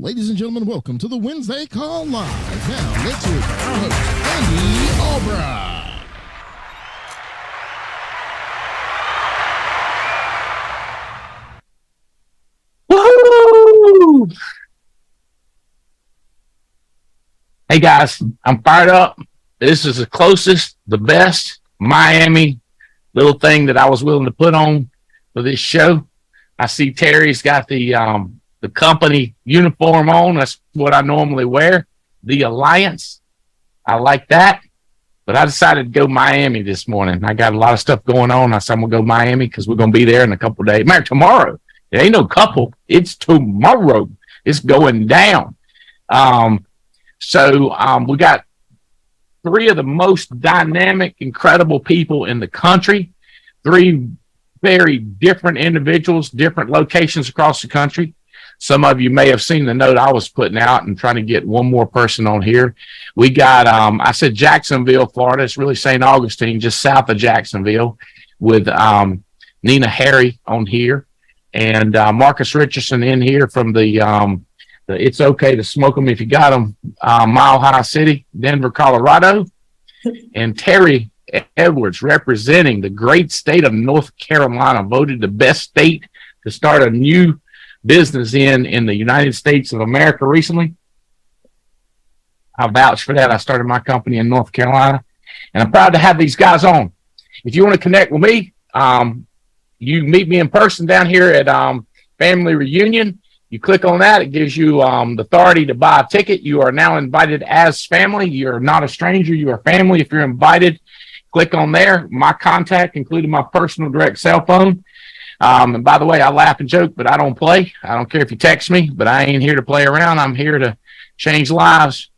Ladies and gentlemen, welcome to the Wednesday Call Live. Now, let's hear from our host, Andy Albright. Woo! Hey guys, I'm fired up. This is the closest, the best Miami little thing that I was willing to put on for this show. I see Terry's got the company uniform on. That's what I normally wear. The Alliance. I like that. But I decided to go Miami this morning. I got a lot of stuff going on. I said I'm going to go Miami because we're going to be there in a couple of days. Man, tomorrow. It ain't no couple. It's tomorrow. It's going down. So we got three of the most dynamic, incredible people in the country. Three very different individuals, different locations across the country. Some of you may have seen the note I was putting out and trying to get one more person on here. We got, I said Jacksonville, Florida. It's really St. Augustine, just south of Jacksonville, with Nina Harry on here. And Marcus Richardson in here from the It's Okay to Smoke Them If You Got Them, Mile High City, Denver, Colorado. And Terry Edwards, representing the great state of North Carolina, voted the best state to start a new business in the United States of America recently. I vouch for that. I started my company in North Carolina, and I'm proud to have these guys on. If you want to connect with me, you meet me in person down here at Family Reunion. You click on that. It gives you the authority to buy a ticket. You are now invited as family. You're not a stranger. You are family. If you're invited, click on there. My contact, including my personal direct cell phone. And by the way, I laugh and joke, but I don't play. I don't care if you text me, but I ain't here to play around. I'm here to change lives,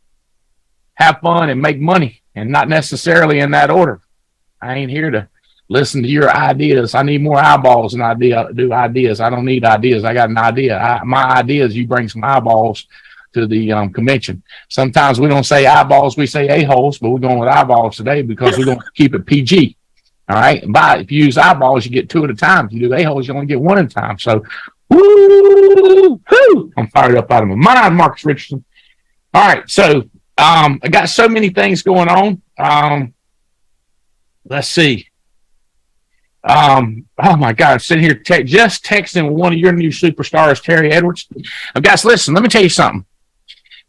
have fun, and make money, and not necessarily in that order. I ain't here to listen to your ideas. I need more eyeballs than I do ideas. I don't need ideas. I got an idea. My idea is you bring some eyeballs to the convention. Sometimes we don't say eyeballs, we say a-holes, but we're going with eyeballs today because we're going to keep it PG. All right. But if you use eyeballs, you get two at a time. If you do a-holes, you only get one at a time. So, woo, I'm fired up out of my mind, Marcus Richardson. All right. So, I got so many things going on. Let's see. Oh my God, I'm sitting here just texting one of your new superstars, Terry Edwards. Guys, listen, let me tell you something.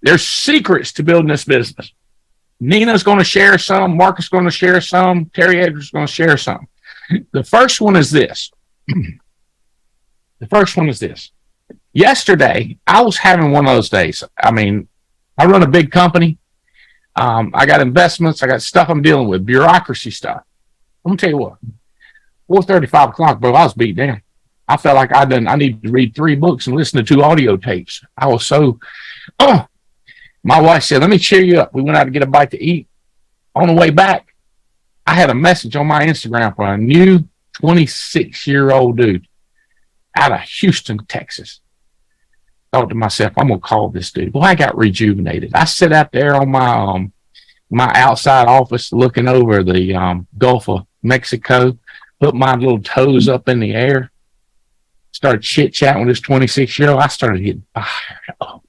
There's secrets to building this business. Nina's going to share some. Marcus is going to share some. Terry Edwards is going to share some. The first one is this. Yesterday, I was having one of those days. I mean, I run a big company. I got investments. I got stuff I'm dealing with, bureaucracy stuff. I'm going to tell you what. 4:30, 5 o'clock, bro, I was beat down. I felt like I needed to read 3 books and listen to 2 audio tapes. I was so, my wife said, let me cheer you up. We went out to get a bite to eat. On the way back, I had a message on my Instagram from a new 26-year-old dude out of Houston, Texas. Thought to myself, I'm going to call this dude. Well, I got rejuvenated. I sit out there on my outside office looking over the Gulf of Mexico, put my little toes up in the air, started chit-chatting with this 26-year-old. I started getting fired. Oh,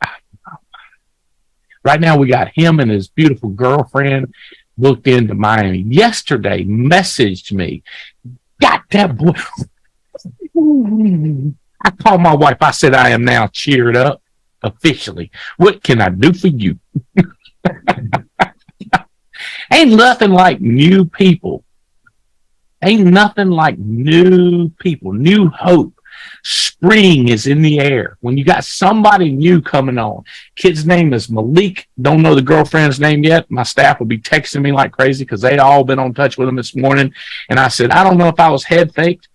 right now, we got him and his beautiful girlfriend booked into Miami. Yesterday, messaged me. Got that boy. I called my wife. I said, I am now cheered up officially. What can I do for you? Ain't nothing like new people. Ain't nothing like new people, new hope. Spring is in the air. When you got somebody new coming on. Kid's name is Malik. Don't know the girlfriend's name yet. My staff will be texting me like crazy because they all been on touch with him this morning. And I said, I don't know if I was head faked.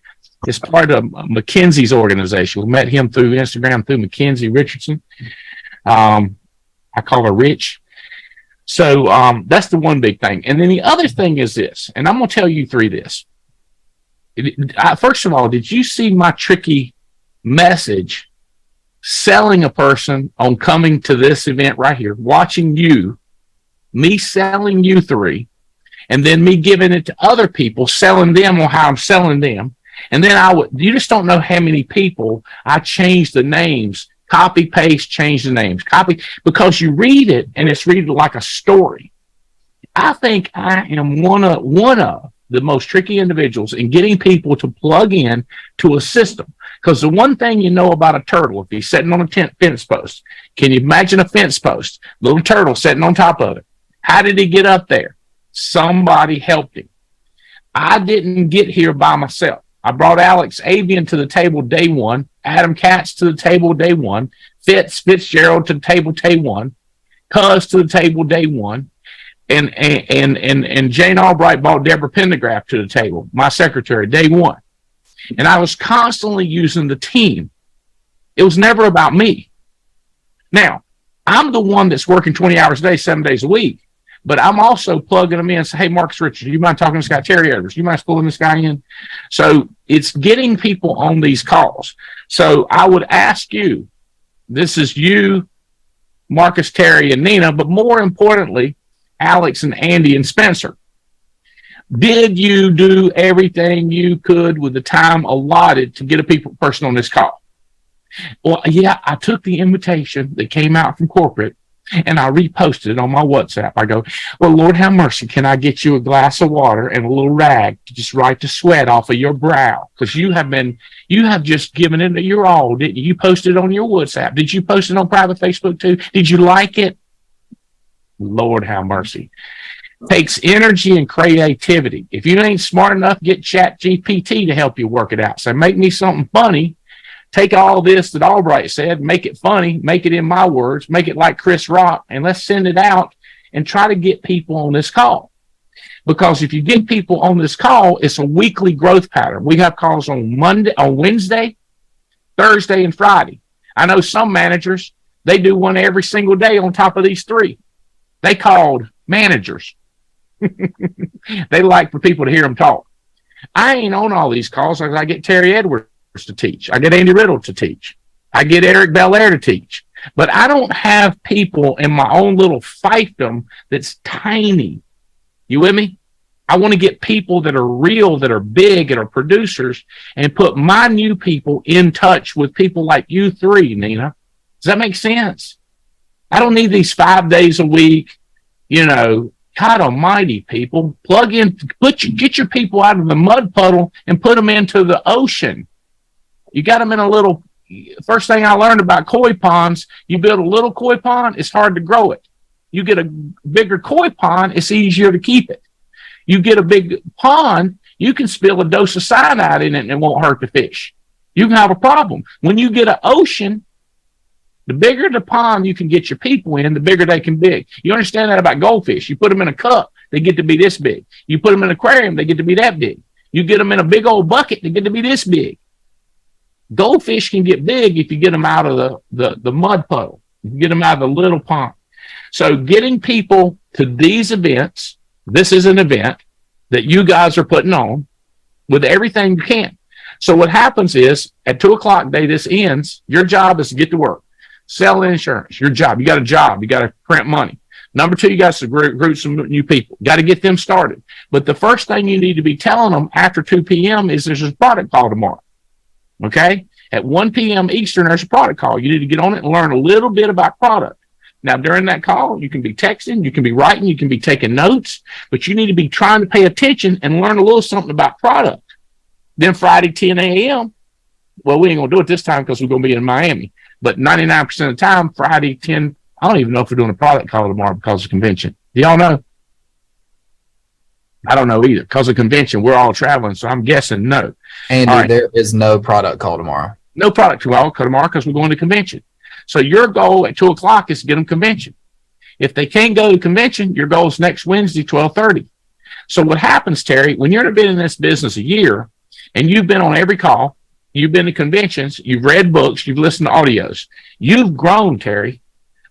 It's part of McKinsey's organization. We met him through Instagram, through Mackenzie Richardson. I call her Rich. So that's the one big thing. And then the other thing is this, and I'm going to tell you three this. First of all, did you see my tricky message selling a person on coming to this event right here, watching you, me selling you 3, and then me giving it to other people, selling them on how I'm selling them. And then you just don't know how many people I changed the names Copy, paste, change the names. Copy, because you read it and it's read like a story. I think I am one of the most tricky individuals in getting people to plug in to a system. Because the one thing you know about a turtle, if he's sitting on a fence post, can you imagine a fence post? Little turtle sitting on top of it. How did he get up there? Somebody helped him. I didn't get here by myself. I brought Alex Avian to the table day one, Adam Katz to the table day one, Fitzgerald to the table day one, Cuz to the table day one, and Jane Albright brought Deborah Pendergraph to the table, my secretary, day one. And I was constantly using the team. It was never about me. Now, I'm the one that's working 20 hours a day, 7 days a week, but I'm also plugging them in and say, hey, Marcus Richardson, you mind talking to this guy, Terry Edwards? You mind pulling this guy in? So it's getting people on these calls. So I would ask you, this is you, Marcus, Terry, and Nina, but more importantly, Alex and Andy and Spencer. Did you do everything you could with the time allotted to get a person on this call? Well, yeah, I took the invitation that came out from corporate and I reposted it on my WhatsApp. I go, well, Lord have mercy, can I get you a glass of water and a little rag to just wipe the sweat off of your brow? Because you have just given it your all, didn't you? You posted it on your WhatsApp. Did you post it on private Facebook too? Did you like it? Lord have mercy. Takes energy and creativity. If you ain't smart enough, get Chat GPT to help you work it out. So make me something funny. Take all this that Albright said, make it funny, make it in my words, make it like Chris Rock, and let's send it out and try to get people on this call. Because if you get people on this call, it's a weekly growth pattern. We have calls on Wednesday, Thursday, and Friday. I know some managers, they do one every single day on top of these three. They called managers. They like for people to hear them talk. I ain't on all these calls because I get Terry Edwards to teach. I get Andy Riddle to teach. I get Eric Belair to teach. But I don't have people in my own little fiefdom that's tiny. You with me? I want to get people that are real, that are big, and are producers, and put my new people in touch with people like you three, Nina. Does that make sense? I don't need these 5 days a week, God almighty, people. Plug in, get your people out of the mud puddle and put them into the ocean. You got them in a little, first thing I learned about koi ponds, you build a little koi pond, it's hard to grow it. You get a bigger koi pond, it's easier to keep it. You get a big pond, you can spill a dose of cyanide in it and it won't hurt the fish. You can have a problem. When you get an ocean, the bigger the pond you can get your people in, the bigger they can be. You understand that about goldfish. You put them in a cup, they get to be this big. You put them in an aquarium, they get to be that big. You get them in a big old bucket, they get to be this big. Goldfish can get big if you get them out of the mud puddle. You can get them out of the little pond. So getting people to these events, this is an event that you guys are putting on with everything you can. So what happens is at 2:00 day, this ends. Your job is to get to work. Sell insurance, your job. You got a job. You got to print money. Number two, you got to recruit some new people. Got to get them started. But the first thing you need to be telling them after 2 p.m. is there's a product call tomorrow. Okay? At 1 p.m. Eastern, there's a product call. You need to get on it and learn a little bit about product. Now, during that call, you can be texting, you can be writing, you can be taking notes, but you need to be trying to pay attention and learn a little something about product. Then Friday, 10 a.m., well, we ain't going to do it this time because we're going to be in Miami. But 99% of the time, Friday, 10, I don't even know if we're doing a product call tomorrow because of convention. Do y'all know? I don't know either. Because of convention, we're all traveling, so I'm guessing no. Andy, right. There is no product call tomorrow. No product call tomorrow because we're going to convention. So your goal at 2:00 is to get them convention. If they can't go to convention, your goal is next Wednesday, 12:30. So what happens, Terry, when you've been in this business a year and you've been on every call, you've been to conventions, you've read books, you've listened to audios, you've grown, Terry.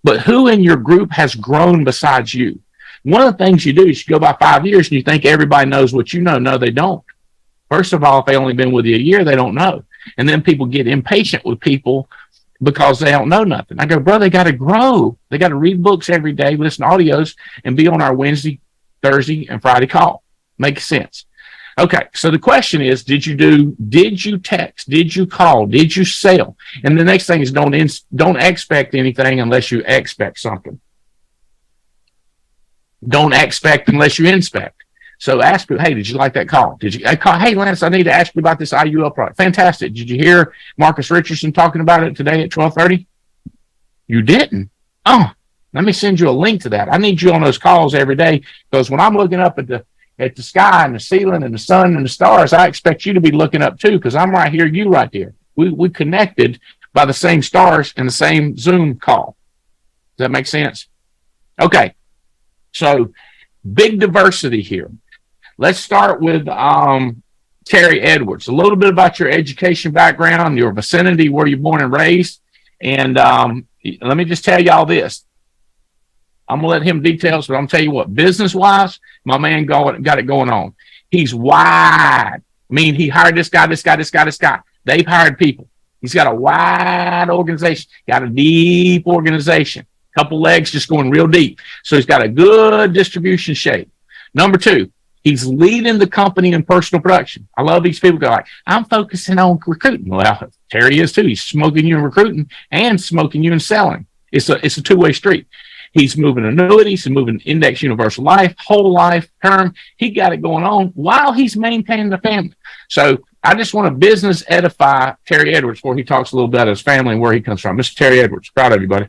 But who in your group has grown besides you? One of the things you do is you go by 5 years and you think everybody knows what you know. No, they don't. First of all, if they only been with you a year, they don't know. And then people get impatient with people because they don't know nothing. I go, bro, they got to grow. They got to read books every day, listen to audios, and be on our Wednesday, Thursday, and Friday call. Makes sense. Okay, so the question is, did you text, did you call, did you sell? And the next thing is don't expect anything unless you expect something. Don't expect unless you inspect. So ask people, hey, did you like that call? Hey, Lance, I need to ask you about this IUL product. Fantastic. Did you hear Marcus Richardson talking about it today at 12:30? You didn't? Oh, let me send you a link to that. I need you on those calls every day, because when I'm looking up at the sky and the ceiling and the sun and the stars, I expect you to be looking up too, because I'm right here, you right there. We connected by the same stars and the same Zoom call. Does that make sense? Okay. So big diversity here. Let's start with Terry Edwards. A little bit about your education background, your vicinity, where you're born and raised. And let me just tell y'all this. I'm going to let him details, but I'm going to tell you what, business-wise, my man got it going on. He's wide. I mean, he hired this guy. They've hired people. He's got a wide organization, got a deep organization, couple legs just going real deep. So he's got a good distribution shape. Number two, he's leading the company in personal production. I love these people go like, I'm focusing on recruiting. Well, Terry is too. He's smoking you in recruiting and smoking you in selling. It's a two-way street. He's moving annuities, he's moving index universal life, whole life, term. He got it going on while he's maintaining the family. So I just want to business edify Terry Edwards before he talks a little bit about his family and where he comes from. Mr. Terry Edwards, proud of you, buddy.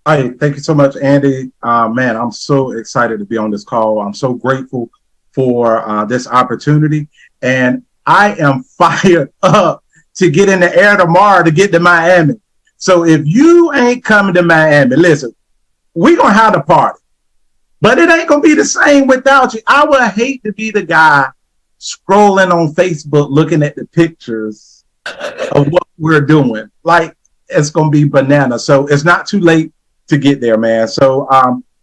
Hi, thank you so much, Andy. Man, I'm so excited to be on this call. I'm so grateful for this opportunity. And I am fired up to get in the air tomorrow to get to Miami. So if you ain't coming to Miami, listen, we're going to have the party, but it ain't going to be the same without you. I would hate to be the guy scrolling on Facebook looking at the pictures of what we're doing. Like, it's going to be bananas. So it's not too late to get there, man. So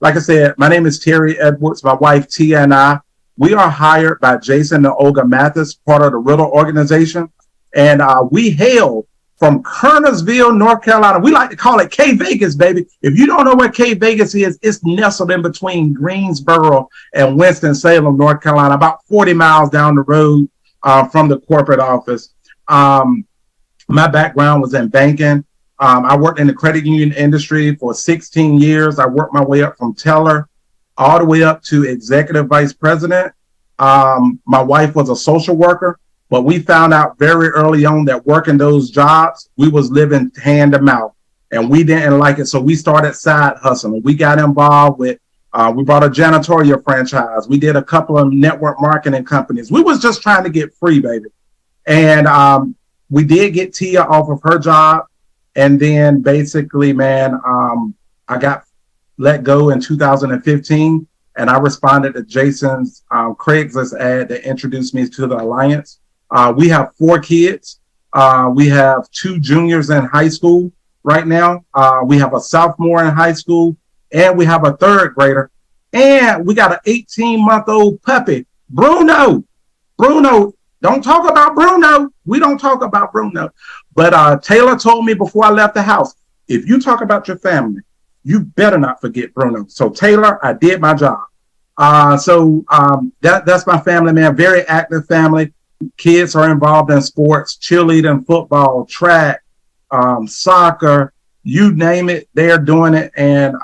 like I said, my name is Terry Edwards. My wife, Tia, and I, we are hired by Jason and Olga Mathis, part of the Riddle organization. And we hail from Kernersville, North Carolina. We like to call it K-Vegas, baby. If you don't know where K-Vegas is, it's nestled in between Greensboro and Winston-Salem, North Carolina, about 40 miles down the road from the corporate office. My background was in banking. I worked in the credit union industry for 16 years. I worked my way up from teller all the way up to executive vice president. My wife was a social worker. But we found out very early on that working those jobs, we was living hand to mouth, and we didn't like it. So we started side hustling. We got involved with, we bought a janitorial franchise. We did a couple of network marketing companies. We was just trying to get free, baby. And we did get Tia off of her job. And then basically, man, I got let go in 2015. And I responded to Jason's Craigslist ad that introduced me to the Alliance. We have 4 kids. We have 2 juniors in high school right now. We have a sophomore in high school, and we have a 3rd grader. And we got an 18-month-old puppy, Bruno. Bruno, don't talk about Bruno. We don't talk about Bruno. But Taylor told me before I left the house, if you talk about your family, you better not forget Bruno. So Taylor, I did my job. That's my family, man. Very active family. Kids are involved in sports, cheerleading, football, track, soccer, you name it, they're doing it. And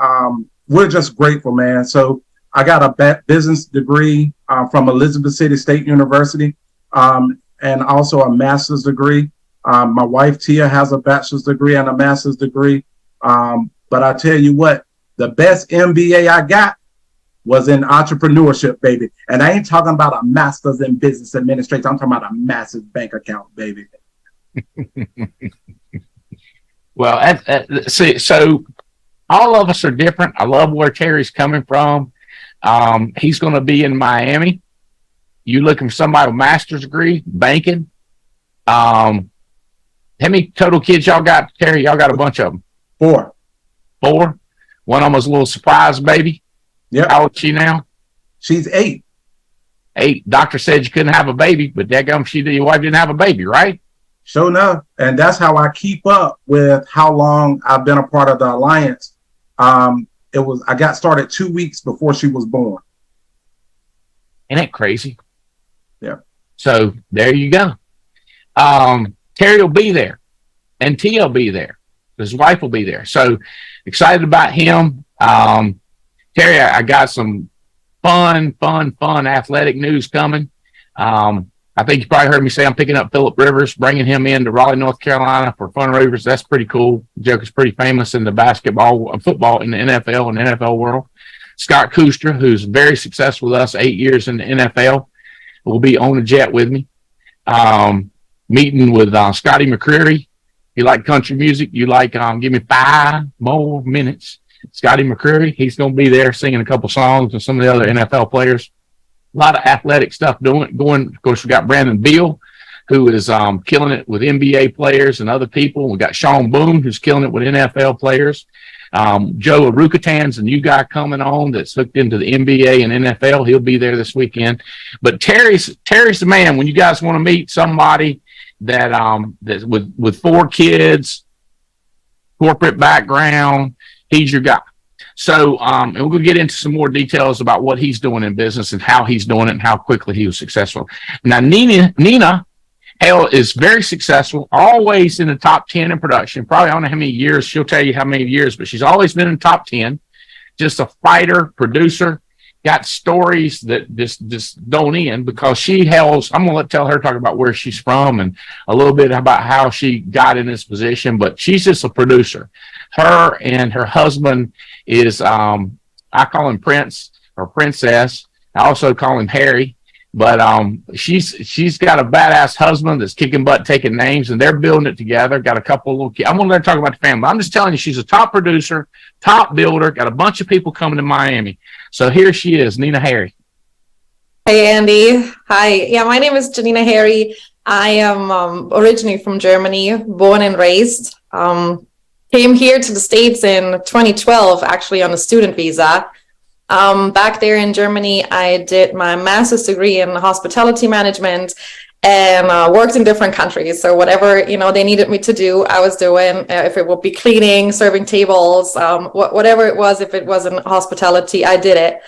we're just grateful, man. So I got a business degree from Elizabeth City State University and also a master's degree. My wife, Tia, has a bachelor's degree and a master's degree. But I tell you what, the best MBA I got was in entrepreneurship, baby. And I ain't talking about a master's in business administration. I'm talking about a massive bank account, baby. Well, see, so all of us are different. I love where Terry's coming from. He's going to be in Miami. You looking for somebody with a master's degree, banking. How many total kids y'all got, Terry? Y'all got a bunch of them. 4. 4? One of them was a little surprise baby. Yep. How old is she now? She's 8. 8. Doctor said you couldn't have a baby, but your wife didn't have a baby, right? Sure enough. And that's how I keep up with how long I've been a part of the Alliance. I got started 2 weeks before she was born. Isn't that crazy? Yeah. So there you go. Terry will be there, and T will be there. His wife will be there. So excited about him. Terry, I got some fun athletic news coming. I think you probably heard me say I'm picking up Phillip Rivers, bringing him into Raleigh, North Carolina for Fun Rovers. That's pretty cool. Joker's pretty famous in the football in the NFL and NFL world. Scott Kustra, who's very successful with us, 8 years in the NFL, will be on the jet with me. Meeting with Scotty McCreery. You like country music? You like give me 5 more minutes. Scotty McCreery, he's going to be there singing a couple songs, and some of the other NFL players. A lot of athletic stuff going. Of course, we got Brandon Beal, who is killing it with NBA players and other people. We got Sean Boone, who's killing it with NFL players. Joe Arukatan's a new guy coming on that's hooked into the NBA and NFL. He'll be there this weekend. But Terry's the man. When you guys want to meet somebody that's with 4 kids, corporate background, he's your guy. So, and we're going to get into some more details about what he's doing in business and how he's doing it and how quickly he was successful. Now, Nina Hale is very successful, always in the top 10 in production. Probably, I don't know how many years. She'll tell you how many years, but she's always been in the top 10. Just a fighter, producer, got stories that just don't end because she hails. I'm going to tell her talk about where she's from and a little bit about how she got in this position, but she's just a producer. Her and her husband is, I call him Prince or Princess. I also call him Harry, but she's got a badass husband that's kicking butt, taking names, and they're building it together. Got a couple of little kids. I'm going to let her talk about the family. I'm just telling you, she's a top producer, top builder, got a bunch of people coming to Miami. So here she is, Nina Harry. Hey, Andy. Hi. Yeah, my name is Janina Harry. I am originally from Germany, born and raised. Came here to the States in 2012, actually on a student visa. Back there in Germany, I did my master's degree in hospitality management and worked in different countries. So whatever, they needed me to do, I was doing. If it would be cleaning, serving tables, whatever it was, if it was in hospitality, I did it.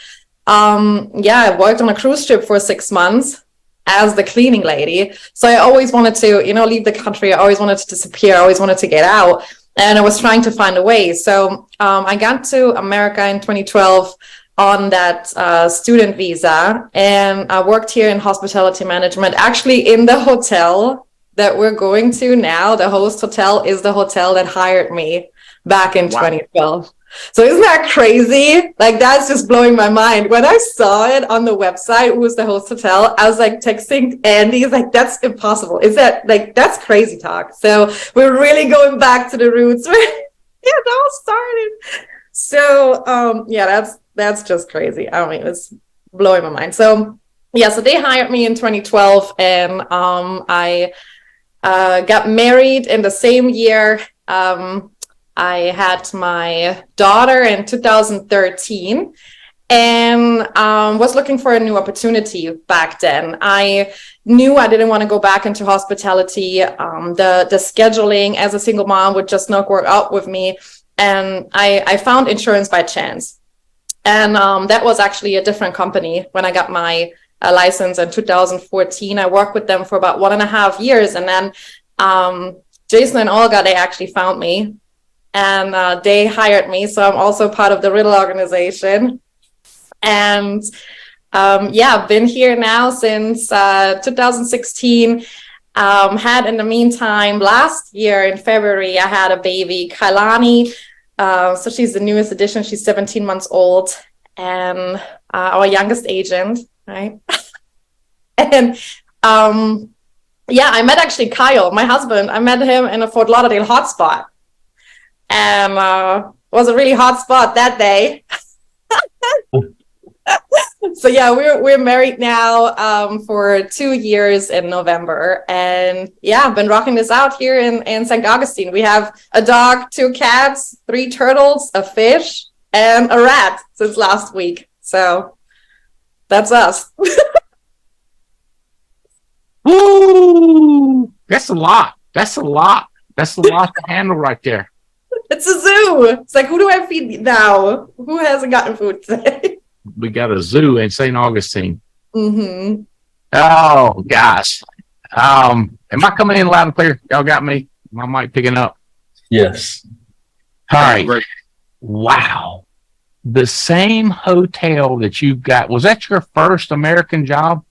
I worked on a cruise ship for 6 months as the cleaning lady. So I always wanted to, leave the country. I always wanted to disappear. I always wanted to get out. And I was trying to find a way. So I got to America in 2012 on that student visa. And I worked here in hospitality management, actually in the hotel that we're going to now. The host hotel is the hotel that hired me back in 2012. So isn't that crazy? Like, that's just blowing my mind. When I saw it on the website, it was the host hotel, I was like texting Andy. He's like, that's impossible. Is that that's crazy talk. So we're really going back to the roots where it all started. So that's just crazy. I mean, it's blowing my mind. So so they hired me in 2012 and I got married in the same year. I had my daughter in 2013 and was looking for a new opportunity back then. I knew I didn't want to go back into hospitality. The scheduling as a single mom would just not work out with me. And I found insurance by chance. And that was actually a different company when I got my license in 2014. I worked with them for about 1.5 years. And then Jason and Olga, they actually found me. And they hired me. So I'm also part of the Riddle organization. And I've been here now since 2016. Had in the meantime, last year in February, I had a baby, Kailani. So she's the newest addition. She's 17 months old. And our youngest agent, right? And I met actually Kyle, my husband. I met him in a Fort Lauderdale hotspot. And was a really hot spot that day. So we're married now for 2 years in November, and I've been rocking this out here in St. Augustine. We have a dog, 2 cats, 3 turtles, a fish, and a rat since last week. So that's us. Woo! That's a lot. That's a lot to handle right there. It's a zoo. It's like, who do I feed now? Who hasn't gotten food today? We got a zoo in St. Augustine. Mm-hmm. Oh gosh. Am I coming in loud and clear? Y'all got me? My mic picking up. Yes. All right. Great. Wow. The same hotel that you've got, was that your first American job?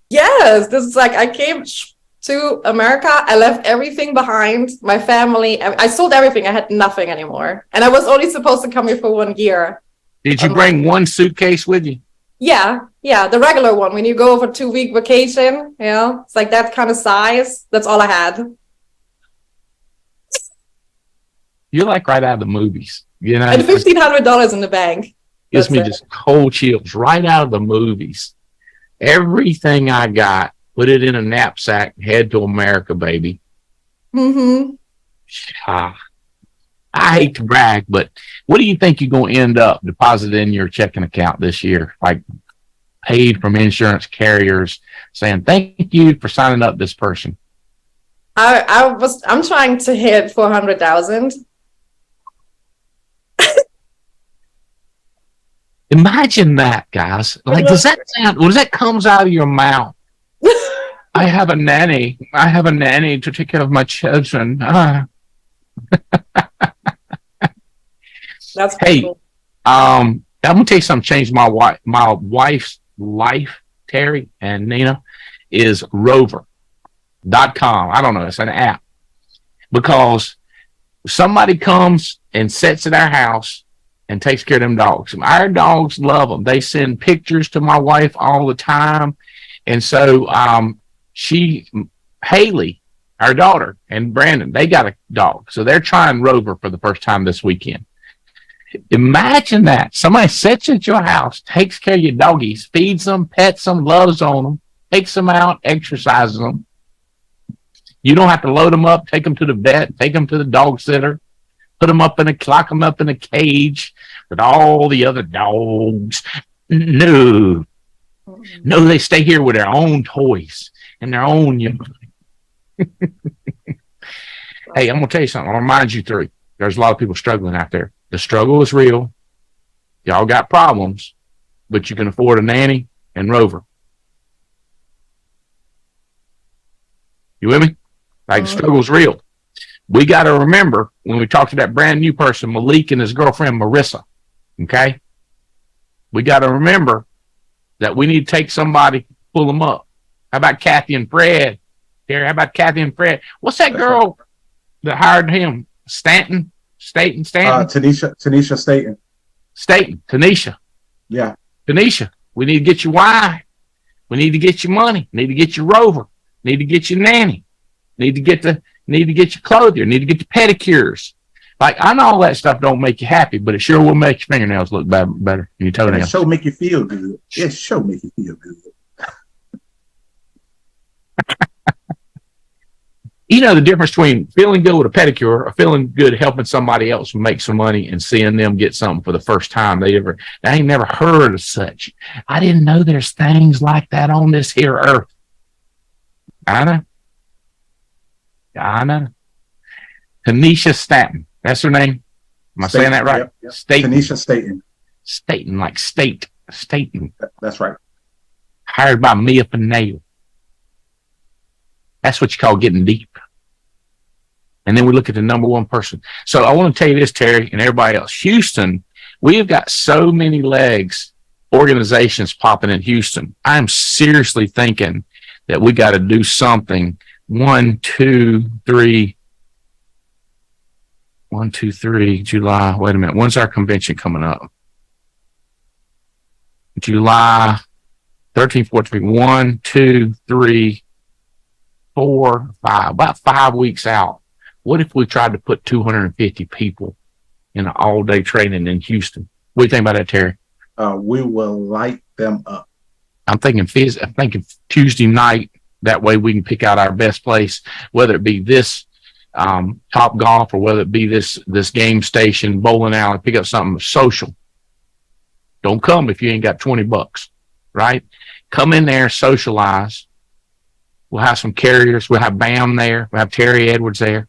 Yes, this is like I came to America. I left everything behind, my family. I sold everything. I had nothing anymore. And I was only supposed to come here for 1 year. Did you bring one suitcase with you? Yeah, the regular one. When you go for 2-week vacation, it's like that kind of size. That's all I had. You're like right out of the movies, you know? And $1,500 in the bank. Gives That's me it. just cold chills right out of the movies. Everything I got, put it in a knapsack, head to America, baby. Mm-hmm. I hate to brag, but what do you think you're going to end up depositing in your checking account this year? Like paid from insurance carriers saying, thank you for signing up this person. I'm trying to hit 400,000. Imagine that, guys. Like, does that sound, when that comes out of your mouth? I have a nanny to take care of my children. That's Hey, cool. I'm gonna tell you something. Changed my wife's life. Terry and Nina is Rover.com. I don't know. It's an app because somebody comes and sits at our house and takes care of them dogs. Our dogs love them. They send pictures to my wife all the time, and so Haley, our daughter, and Brandon, they got a dog, so they're trying Rover for the first time this weekend. Imagine that. Somebody sits at your house, takes care of your doggies, feeds them, pets them, loves on them, takes them out, exercises them. You don't have to load them up, take them to the vet, take them to the dog sitter, lock them up in a cage with all the other dogs. No, they stay here with their own toys and their own. Hey, I'm going to tell you something. I'll remind you three. There's a lot of people struggling out there. The struggle is real. Y'all got problems, but you can afford a nanny and Rover. You with me? Like, the struggle's real. We got to remember when we talk to that brand new person, Malik and his girlfriend, Marissa, okay? We got to remember that we need to take somebody, pull them up. How about Kathy and Fred? Terry, how about Kathy and Fred? What's that girl that hired him? Stanton? Tanisha Staten. Tanisha. Yeah. Tanisha, we need to get you wine. We need to get you money. Need to get you Rover. Need to get you nanny. Need to get your clothier. Need to get your pedicures. Like, I know all that stuff don't make you happy, but it sure will make your fingernails look better and your toenails. It sure make you feel good. It sure make you feel good. You know the difference between feeling good with a pedicure or feeling good helping somebody else make some money and seeing them get something for the first time I ain't never heard of such. I didn't know there's things like that on this here earth. I know. Tanisha Stanton. That's her name. Am I saying that right? Yep. Staten. Tanisha Staten. Staten, like state. Staten. That's right. Hired by Mia Finale. That's what you call getting deep. And then we look at the number one person. So I want to tell you this, Terry, and everybody else. Houston, we have got so many organizations popping in Houston. I'm seriously thinking that we got to do something. 1, 2, 3, July. Wait a minute. When's our convention coming up? July 13, 14, 1, 2, 3, 4, 5, about 5 weeks out. What if we tried to put 250 people in an all-day training in Houston? What do you think about that, Terry? We will light them up. I'm thinking Tuesday night. That way we can pick out our best place, whether it be this Top Golf or whether it be this game station, bowling alley, pick up something social. Don't come if you ain't got $20, right? Come in there, socialize. We'll have some carriers. We'll have Bam there. We'll have Terry Edwards there.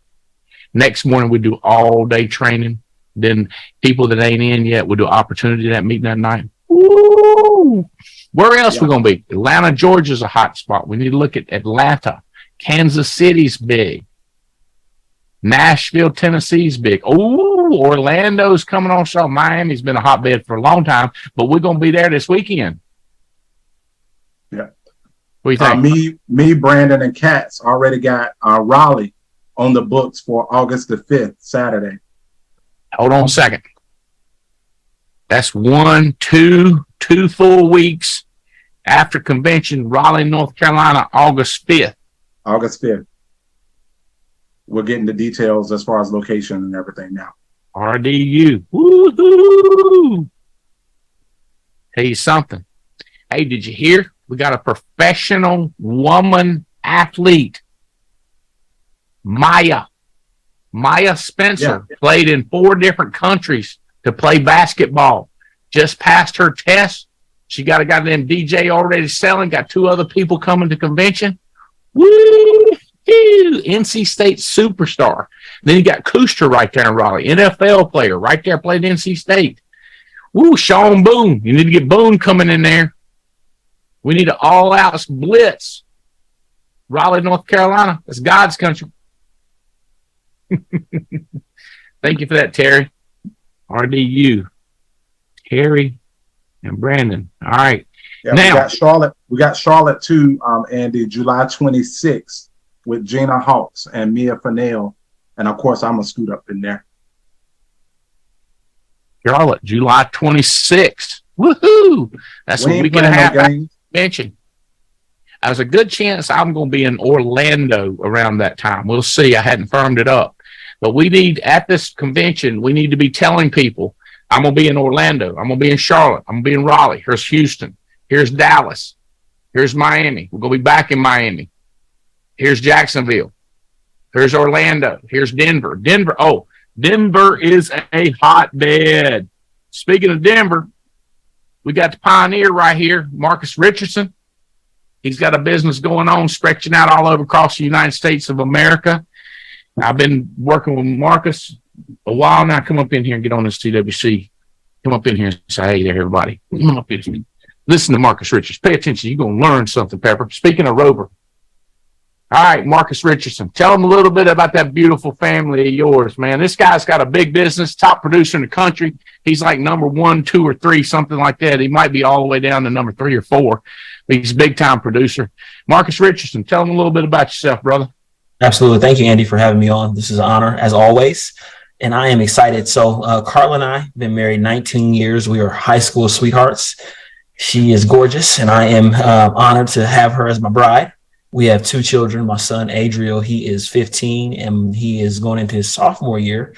Next morning, we do all day training. Then people that ain't in yet, we'll do opportunity that meeting that night. Woo! Woo! Where else we going to be? Atlanta, Georgia's a hot spot. We need to look at Atlanta. Kansas City's big. Nashville, Tennessee's big. Oh, Orlando's coming on strong. Miami's been a hotbed for a long time, but we're going to be there this weekend. Yeah. What do you think? Me, Brandon, and Katz already got Raleigh on the books for August the 5th, Saturday. Hold on a second. That's two full weeks after convention, Raleigh, North Carolina, August 5th. August 5th. We're getting the details as far as location and everything now. RDU. Woo-hoo! Tell you something. Hey, did you hear? We got a professional woman athlete. Maya Spencer played in 4 different countries to play basketball. Just passed her test. She got a goddamn DJ already selling. Got 2 other people coming to convention. Woo! NC State superstar. Then you got Kuster right there in Raleigh. NFL player right there, played NC State. Woo, Sean Boone. You need to get Boone coming in there. We need an all-out blitz. Raleigh, North Carolina. That's God's country. Thank you for that, Terry. RDU. Terry and Brandon. All right. Yeah, now, we got Charlotte too, Andy, July 26th with Gina Hawks and Mia Fennell. And of course, I'm going to scoot up in there. Charlotte, July 26th. Woohoo! That's what we can have mentioned. There's a good chance I'm going to be in Orlando around that time. We'll see. I hadn't firmed it up. But we need, at this convention, we need to be telling people, I'm going to be in Orlando. I'm going to be in Charlotte. I'm going to be in Raleigh. Here's Houston. Here's Dallas. Here's Miami. We're going to be back in Miami. Here's Jacksonville. Here's Orlando. Here's Denver. Denver is a hotbed. Speaking of Denver, we got the pioneer right here, Marcus Richardson. He's got a business going on, stretching out all over across the United States of America. I've been working with Marcus a while now. Come up in here and get on this TWC. Come up in here and say, hey there, everybody. Come up in here. Listen to Marcus Richardson. Pay attention. You're going to learn something, Pepper. Speaking of Rover. All right, Marcus Richardson. Tell them a little bit about that beautiful family of yours, man. This guy's got a big business, top producer in the country. He's like number 1, 2, or 3, something like that. He might be all the way down to number 3 or 4. But he's a big-time producer. Marcus Richardson, tell them a little bit about yourself, brother. Absolutely. Thank you, Andy, for having me on. This is an honor, as always, and I am excited. So Carla and I have been married 19 years. We are high school sweethearts. She is gorgeous, and I am honored to have her as my bride. We have 2 children. My son, Adriel, he is 15, and he is going into his sophomore year.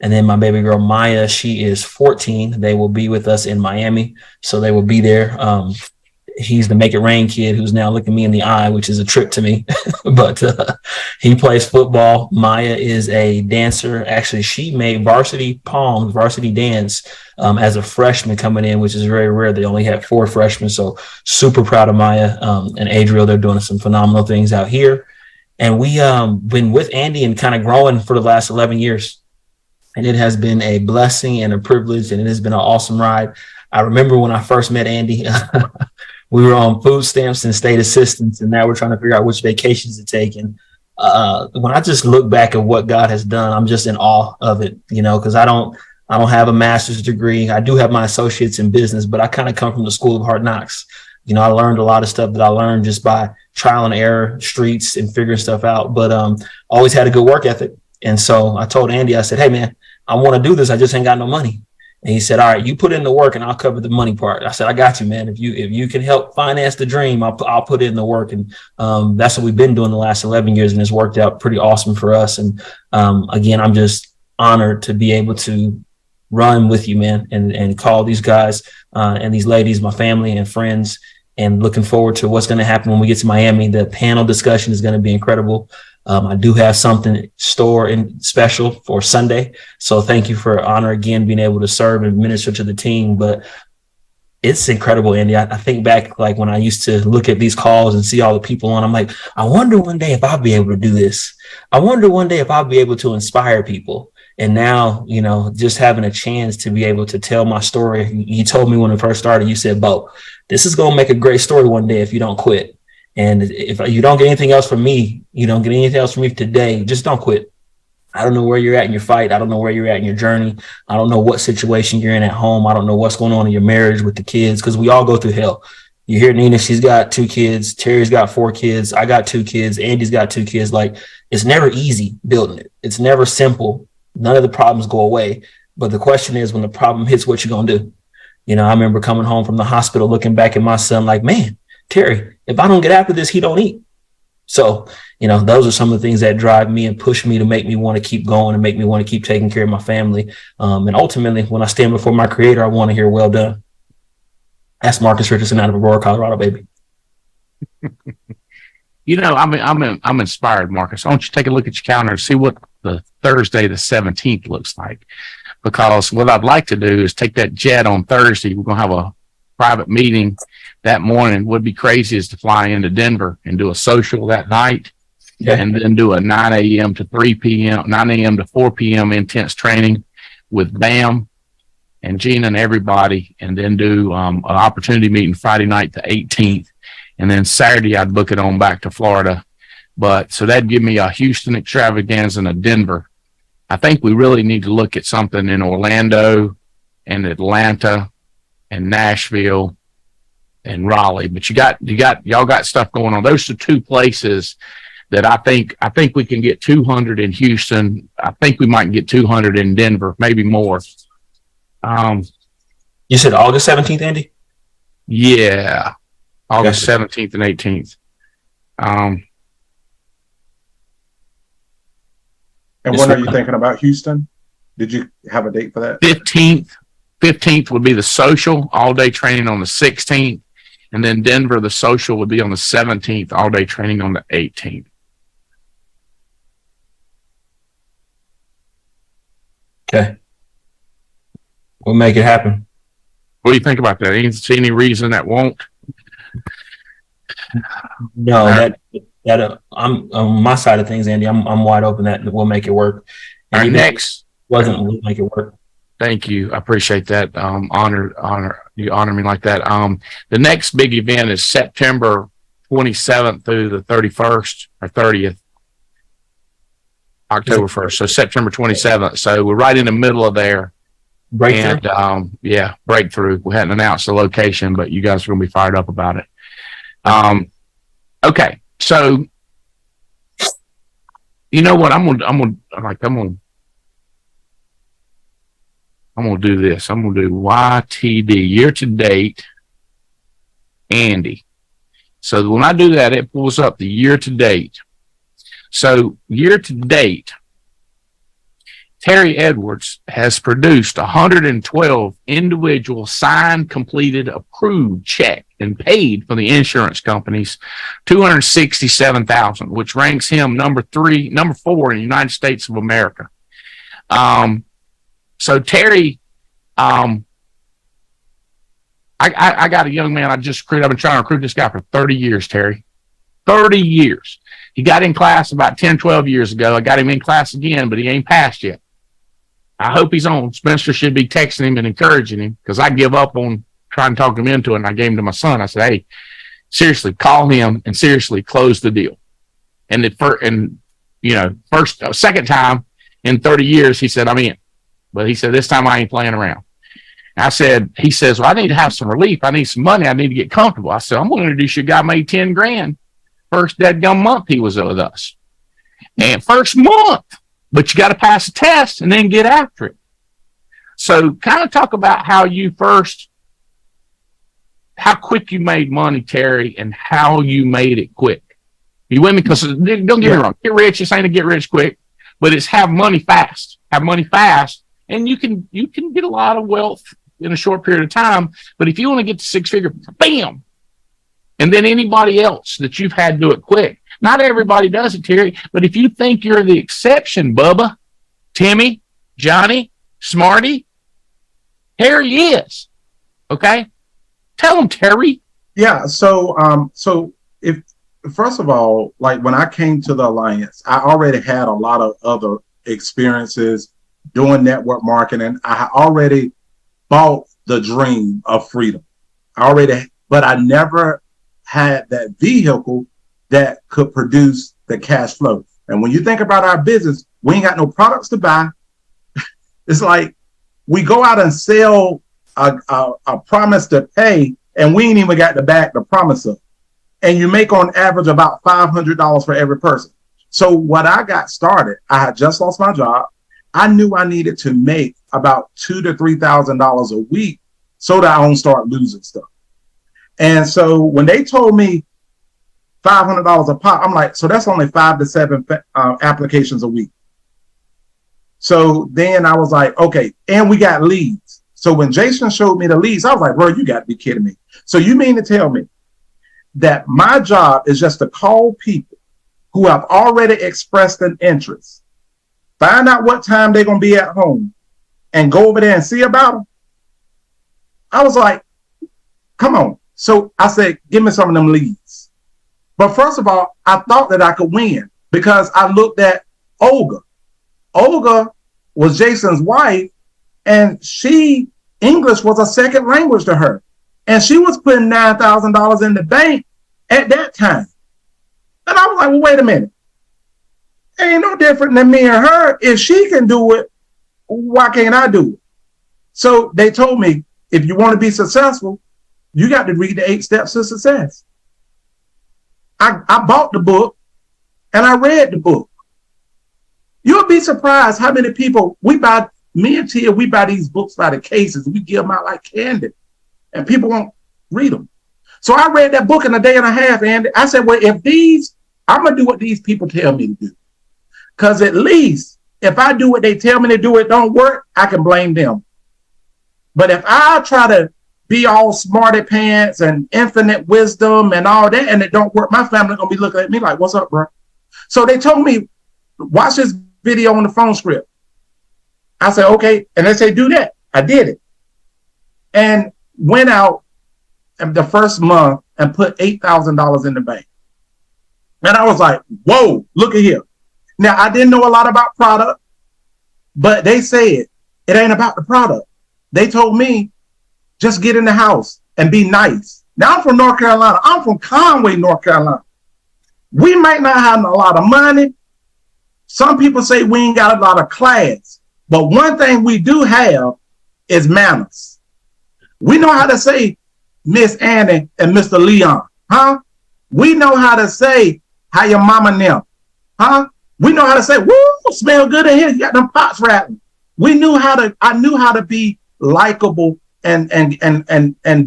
And then my baby girl, Maya, she is 14. They will be with us in Miami, so they will be there. He's the Make It Rain kid who's now looking me in the eye, which is a trip to me. But he plays football. Maya is a dancer. Actually, she made varsity dance as a freshman coming in, which is very rare. They only had 4 freshmen. So super proud of Maya and Adriel. They're doing some phenomenal things out here. And we been with Andy and kind of growing for the last 11 years. And it has been a blessing and a privilege, and it has been an awesome ride. I remember when I first met Andy, we were on food stamps and state assistance, and now we're trying to figure out which vacations to take. And when I just look back at what God has done, I'm just in awe of it, because I don't have a master's degree. I do have my associates in business, but I kind of come from the school of hard knocks. I learned a lot of stuff that I learned just by trial and error, streets, and figuring stuff out, but always had a good work ethic. And so I told Andy, I said, hey, man, I want to do this. I just ain't got no money. And he said, all right, you put in the work and I'll cover the money part. I said, I got you, man. If you can help finance the dream, I'll put in the work. And that's what we've been doing the last 11 years. And it's worked out pretty awesome for us. And again, I'm just honored to be able to run with you, man, and call these guys and these ladies, my family and friends, and looking forward to what's going to happen when we get to Miami. The panel discussion is going to be incredible. I do have something store and special for Sunday. So thank you for honor again, being able to serve and minister to the team. But it's incredible, Andy. I think back like when I used to look at these calls and see all the people on, I'm like, I wonder one day if I'll be able to do this. I wonder one day if I'll be able to inspire people. And now, just having a chance to be able to tell my story. You told me when it first started, you said, Bo, this is going to make a great story one day if you don't quit. And if you don't get anything else from me, you don't get anything else from me today, just don't quit. I don't know where you're at in your fight. I don't know where you're at in your journey. I don't know what situation you're in at home. I don't know what's going on in your marriage with the kids, because we all go through hell. You hear Nina, she's got 2 kids. Terry's got 4 kids. I got 2 kids. Andy's got 2 kids. Like, it's never easy building it. It's never simple. None of the problems go away. But the question is, when the problem hits, what you going to do? I remember coming home from the hospital, looking back at my son like, man, Terry, if I don't get after this, he don't eat. So, those are some of the things that drive me and push me to make me want to keep going and make me want to keep taking care of my family. And ultimately, when I stand before my creator, I want to hear, well done. That's Marcus Richardson out of Aurora, Colorado, baby. I'm inspired, Marcus. Why don't you take a look at your calendar and see what the Thursday, the 17th looks like? Because what I'd like to do is take that jet on Thursday. We're going to have a private meeting that morning. Would be crazy is to fly into Denver and do a social that night. Yeah. And then do a 9 a.m. to 3 p.m., 9 a.m. to 4 p.m. intense training with Bam and Gina and everybody, and then do an opportunity meeting Friday night, the 18th. And then Saturday, I'd book it on back to Florida. But so that'd give me a Houston extravaganza and a Denver. I think we really need to look at something in Orlando and Atlanta and Nashville and Raleigh. But y'all got stuff going on. Those are 2 places that I think we can get 200 in Houston. I think we might get 200 in Denver, maybe more. You said August 17th, Andy? Yeah. August 17th and 18th. And when are you thinking about Houston? Did you have a date for that? 15th would be the social, all-day training on the 16th. And then Denver, the social would be on the 17th, all-day training on the 18th. Okay. We'll make it happen. What do you think about that? See any reason that won't? No, that I'm on my side of things, Andy. I'm wide open that we'll make it work. Our next we'll make it work. Thank you. I appreciate that. You honor me like that. The next big event is September 27th through the 31st or 30th. October 1st. So September 27th. So we're right in the middle of there. Breakthrough. And breakthrough. We hadn't announced the location, but you guys are going to be fired up about it. Okay. So you know what? I'm gonna do this. I'm gonna do YTD, year to date, Andy. So when I do that, it pulls up the year to date. So year to date, Terry Edwards has produced 112 individual signed, completed, approved check and paid for the insurance companies, $267,000, which ranks him number 4 in the United States of America. So Terry, I got a young man I just recruited. I've been trying to recruit this guy for 30 years, Terry. 30 years. He got in class about 10, 12 years ago. I got him in class again, but he ain't passed yet. I hope he's on. Spencer should be texting him and encouraging him, because I give up on trying to talk him into it, and I gave him to my son. I said, hey, seriously, call him and seriously close the deal. And second time in 30 years, he said, I'm in. But he said, this time I ain't playing around. He says, well, I need to have some relief. I need some money. I need to get comfortable. I said, I'm going to introduce you a guy made 10 grand. First dadgum month he was with us. And first month, but you got to pass a test and then get after it. So kind of talk about how quick you made money, Terry, and how you made it quick. You with me? Because don't get me wrong, get rich, this ain't a get rich quick, but it's have money fast. Have money fast, and you can get a lot of wealth in a short period of time. But if you want to get to 6-figure, bam. And then anybody else that you've had do it quick. Not everybody does it, Terry, but if you think you're the exception, Bubba, Timmy, Johnny, Smarty, Terry is. Okay? Tell them, Terry. Yeah, so if first of all, like when I came to the Alliance, I already had a lot of other experiences doing network marketing. I already bought the dream of freedom. But I never had that vehicle that could produce the cash flow. And when you think about our business, we ain't got no products to buy. It's like we go out and sell a promise to pay, and we ain't even got to back the promise up. And you make on average about $500 for every person. So what I got started, I had just lost my job. I knew I needed to make about $2,000 to $3,000 a week so that I don't start losing stuff. And so when they told me $500 a pop, I'm like, so that's only 5 to 7 applications a week. So then I was like, okay, and we got leads. So when Jason showed me the leads, I was like, bro, you got to be kidding me. So you mean to tell me that my job is just to call people who have already expressed an interest, find out what time they're going to be at home, and go over there and see about them? I was like, come on. So I said, give me some of them leads. But first of all, I thought that I could win because I looked at Olga. Olga was Jason's wife, and English was a second language to her. And she was putting $9,000 in the bank at that time. And I was like, well, wait a minute. Ain't no different than me and her. If she can do it, why can't I do it? So they told me, if you want to be successful, you got to read the 8 Steps to Success. I bought the book and I read the book. You'll be surprised how many people me and Tia, we buy these books by the cases. We give them out like candy and people won't read them. So I read that book in a day and a half, and I said, well, I'm going to do what these people tell me to do. Because at least if I do what they tell me to do, it don't work, I can blame them. But if I try to be all smarty pants and infinite wisdom and all that, and it don't work, my family going to be looking at me like, what's up, bro? So they told me, watch this video on the phone script. I said, okay. And they say, do that. I did it. And went out the first month and put $8,000 in the bank. And I was like, whoa, look at here. Now, I didn't know a lot about product, but they said it ain't about the product. They told me, just get in the house and be nice. Now, I'm from North Carolina. I'm from Conway, North Carolina. We might not have a lot of money. Some people say we ain't got a lot of class. But one thing we do have is manners. We know how to say Miss Annie and Mr. Leon, huh? We know how to say how your mama now, huh? We know how to say, woo, smell good in here. You got them pots rattling. I knew how to be likable and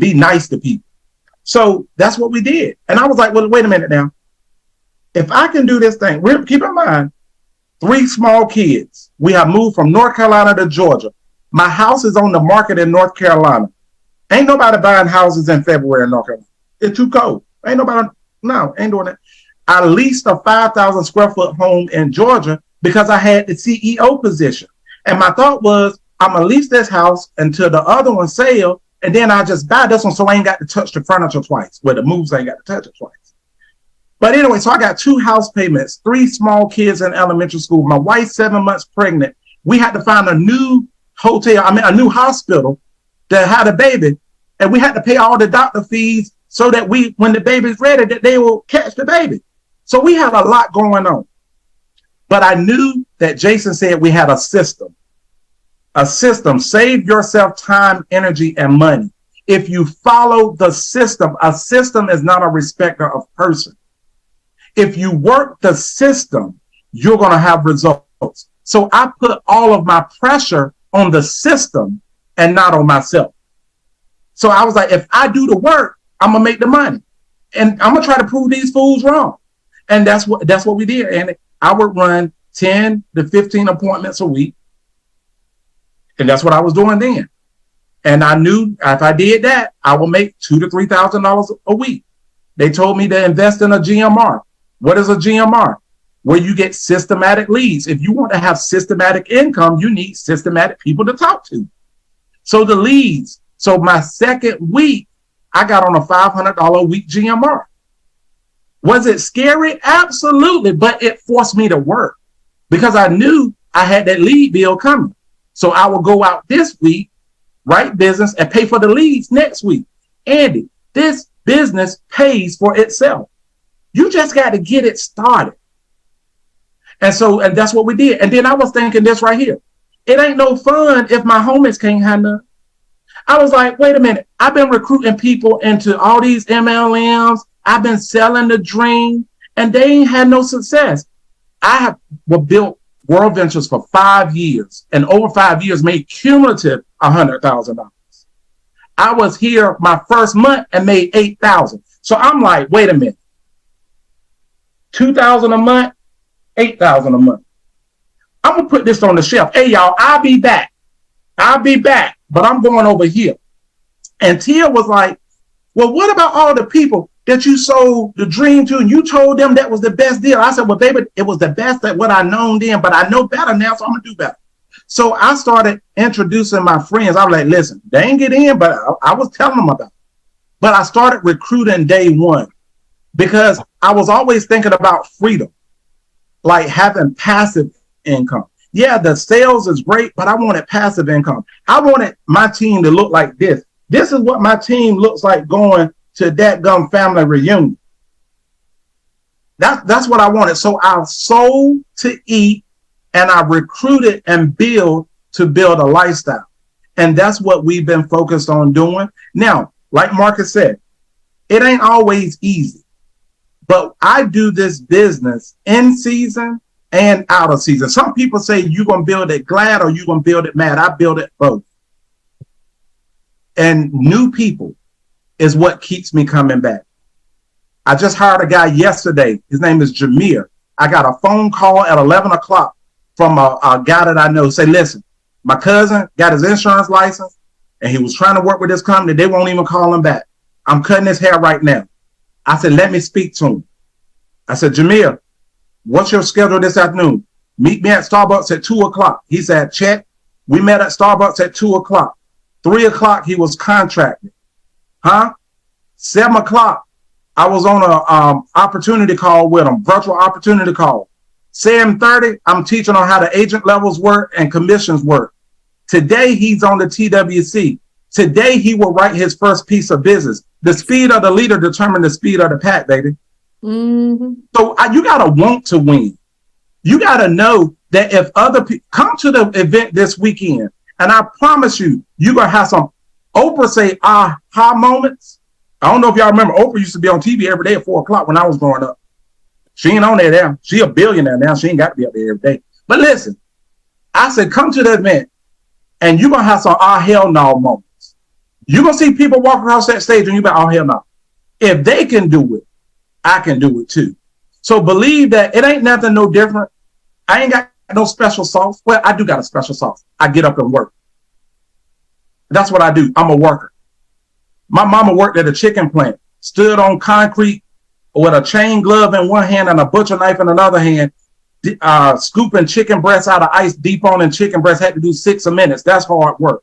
be nice to people. So that's what we did. And I was like, well, wait a minute now. If I can do this thing, keep in mind, 3 small kids. We have moved from North Carolina to Georgia. My house is on the market in North Carolina. Ain't nobody buying houses in February in North Carolina. It's too cold. Ain't doing that. I leased a 5,000 square foot home in Georgia because I had the CEO position. And my thought was, I'm going to lease this house until the other one sell, and then I just buy this one so I ain't got to touch the furniture twice, where the moves ain't got to touch it twice. But anyway, so I got 2 house payments, 3 small kids in elementary school. My wife, 7 months pregnant. We had to find a new a new hospital that had a baby. And we had to pay all the doctor fees so that when the baby's ready, that they will catch the baby. So we had a lot going on. But I knew that Jason said we had a system. A system. Save yourself time, energy, and money. If you follow the system, a system is not a respecter of person. If you work the system, you're going to have results. So I put all of my pressure on the system and not on myself. So I was like, if I do the work, I'm going to make the money. And I'm going to try to prove these fools wrong. And that's what we did. And I would run 10 to 15 appointments a week. And that's what I was doing then. And I knew if I did that, I would make $2,000 to $3,000 a week. They told me to invest in a GMR. What is a GMR? Where you get systematic leads. If you want to have systematic income, you need systematic people to talk to. So the leads. So my second week, I got on a $500 a week GMR. Was it scary? Absolutely. But it forced me to work because I knew I had that lead bill coming. So I will go out this week, write business, and pay for the leads next week. Andy, this business pays for itself. You just got to get it started. And that's what we did. And then I was thinking this right here. It ain't no fun if my homies can't have none. I was like, wait a minute. I've been recruiting people into all these MLMs. I've been selling the dream, and they ain't had no success. I have built World Ventures for 5 years, and over 5 years made cumulative $100,000. I was here my first month and made $8,000. So I'm like, wait a minute. $2,000 a month, $8,000 a month. I'm gonna put this on the shelf. Hey y'all, I'll be back, but I'm going over here. And Tia was like, well, what about all the people that you sold the dream to and you told them that was the best deal? I said, well, baby, it was the best at what I known then, but I know better now, so I'm gonna do better. So I started introducing my friends. I was like, listen, they ain't get in, but I was telling them about it. But I started recruiting day one because I was always thinking about freedom, like having passive income. Yeah, the sales is great, but I wanted passive income. I wanted my team to look like this. This is what my team looks like going to that gum family reunion. That's what I wanted. So I sold to eat, and I recruited and build to build a lifestyle. And that's what we've been focused on doing. Now, like Marcus said, it ain't always easy, but I do this business in season and out of season. Some people say you're going to build it glad or you're going to build it mad. I build it both. And new people is what keeps me coming back. I just hired a guy yesterday. His name is Jameer. I got a phone call at 11 o'clock from a guy that I know. Say, listen, my cousin got his insurance license and he was trying to work with this company. They won't even call him back. I'm cutting his hair right now. I said, let me speak to him. I said, Jameer, what's your schedule this afternoon? Meet me at Starbucks at 2 o'clock. He said, check. We met at Starbucks at 2 o'clock. 3 o'clock, he was contracted. 7 o'clock, I was on a opportunity call with him, virtual opportunity call. 7:30, I'm teaching on how the agent levels work and commissions work. Today, he's on the TWC. Today, he will write his first piece of business. The speed of the leader determines the speed of the pack, baby. Mm-hmm. So you got to want to win. You got to know that if other people come to the event this weekend, and I promise you, you're going to have some Oprah say aha moments. I don't know if y'all remember, Oprah used to be on TV every day at 4 o'clock when I was growing up. She ain't on there now. She a billionaire now. She ain't got to be up there every day. But listen, I said, come to the event and you're going to have some hell no moments. You're going to see people walk across that stage and you're like, oh, hell no. If they can do it, I can do it too. So believe that it ain't nothing no different. I ain't got no special sauce. Well, I do got a special sauce. I get up and work. That's what I do. I'm a worker. My mama worked at a chicken plant, stood on concrete with a chain glove in one hand and a butcher knife in another hand, scooping chicken breasts out of ice, deep on in chicken breasts, had to do 6 minutes. That's hard work.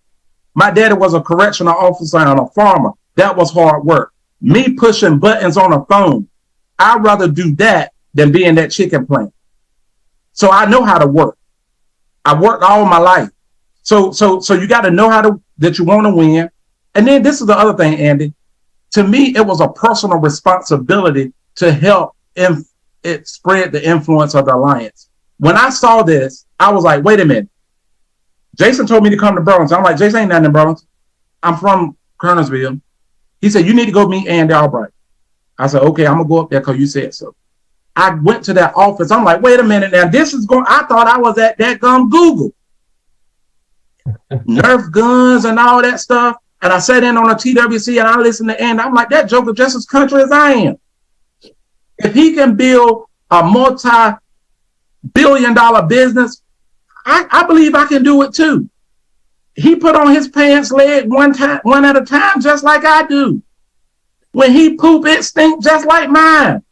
My daddy was a correctional officer and a farmer. That was hard work. Me pushing buttons on a phone. I'd rather do that than be in that chicken plant. So I know how to work. I worked all my life. So you got to know that you want to win. And then this is the other thing, Andy. To me, it was a personal responsibility to help it spread the influence of the alliance. When I saw this, I was like, wait a minute. Jason told me to come to Burlington. I'm like, Jason ain't nothing in Burlington. I'm from Kernersville. He said, you need to go meet Andy Albright. I said, okay, I'm going to go up there because you said so. I went to that office. I'm like, wait a minute now. I thought I was at that Google. Nerf guns and all that stuff. And I sat in on a TWC and I listened to Andy. I'm like, that joker just as country as I am. If he can build a multi-billion-dollar business, I believe I can do it too. He put on his pants leg one at a time, just like I do. When he poop, it stink just like mine.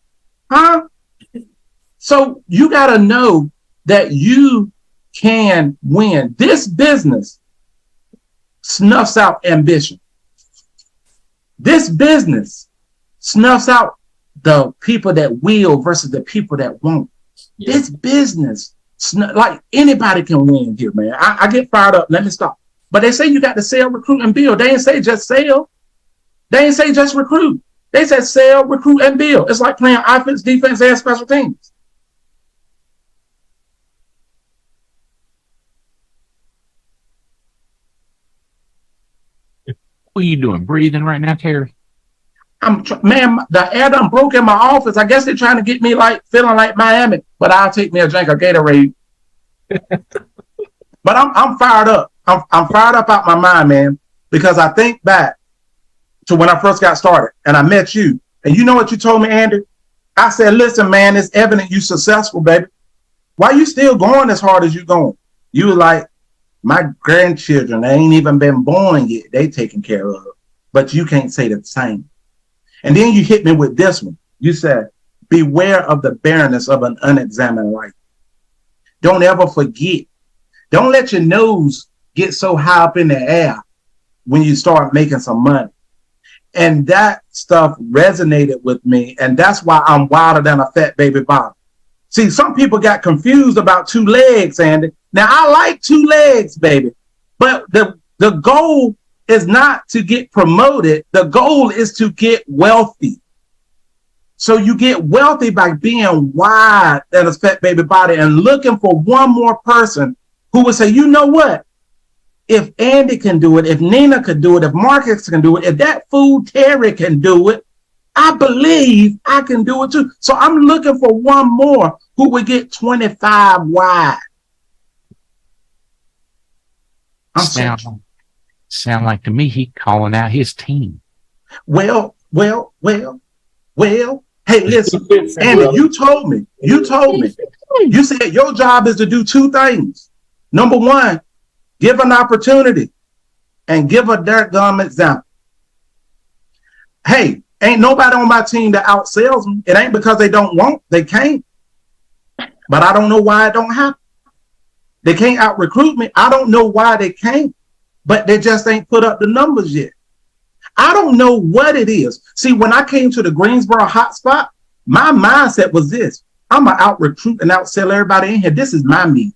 So you got to know that you can win. This business snuffs out ambition. This business snuffs out the people that will versus the people that won't. Yeah. This business Like anybody can win here, man. I get fired up. Let me stop. But they say you got to sell, recruit, and build. They ain't say just sell. They ain't say just recruit. They said sell, recruit, and build. It's like playing offense, defense, and special teams. What are you doing? Breathing right now, Terry? Man, the air done broke in my office. I guess they're trying to get me like feeling like Miami, but I'll take me a drink of Gatorade. But I'm fired up. I'm fired up out my mind, man, because I think back to when I first got started and I met you. And you know what you told me, Andy? I said, listen, man, it's evident you successful, baby. Why you still going as hard as you going? You were like, my grandchildren, they ain't even been born yet. They taken care of. But you can't say the same. And then you hit me with this one. You said, beware of the barrenness of an unexamined life. Don't ever forget. Don't let your nose get so high up in the air when you start making some money. And that stuff resonated with me. And that's why I'm wilder than a fat baby bottom. See, some people got confused about 2 legs, Andy. Now, I like 2 legs, baby. But the goal is not to get promoted. The goal is to get wealthy. So you get wealthy by being wide than a fat baby body and looking for one more person who would say, you know what? If Andy can do it, if Nina can do it, if Marcus can do it, if that fool Terry can do it, I believe I can do it too. So I'm looking for one more who would get 25 wide. Sound like to me he calling out his team. Well. Hey, listen, Andy, you told me. You said your job is to do 2 things. Number 1, give an opportunity and give a dirtgum example. Hey, ain't nobody on my team that outsells me. It ain't because they don't want, they can't. But I don't know why it don't happen. They can't out recruit me. I don't know why they can't, but they just ain't put up the numbers yet. I don't know what it is. See, when I came to the Greensboro hotspot, my mindset was this. I'm going to out recruit and outsell everybody in here. This is my meet.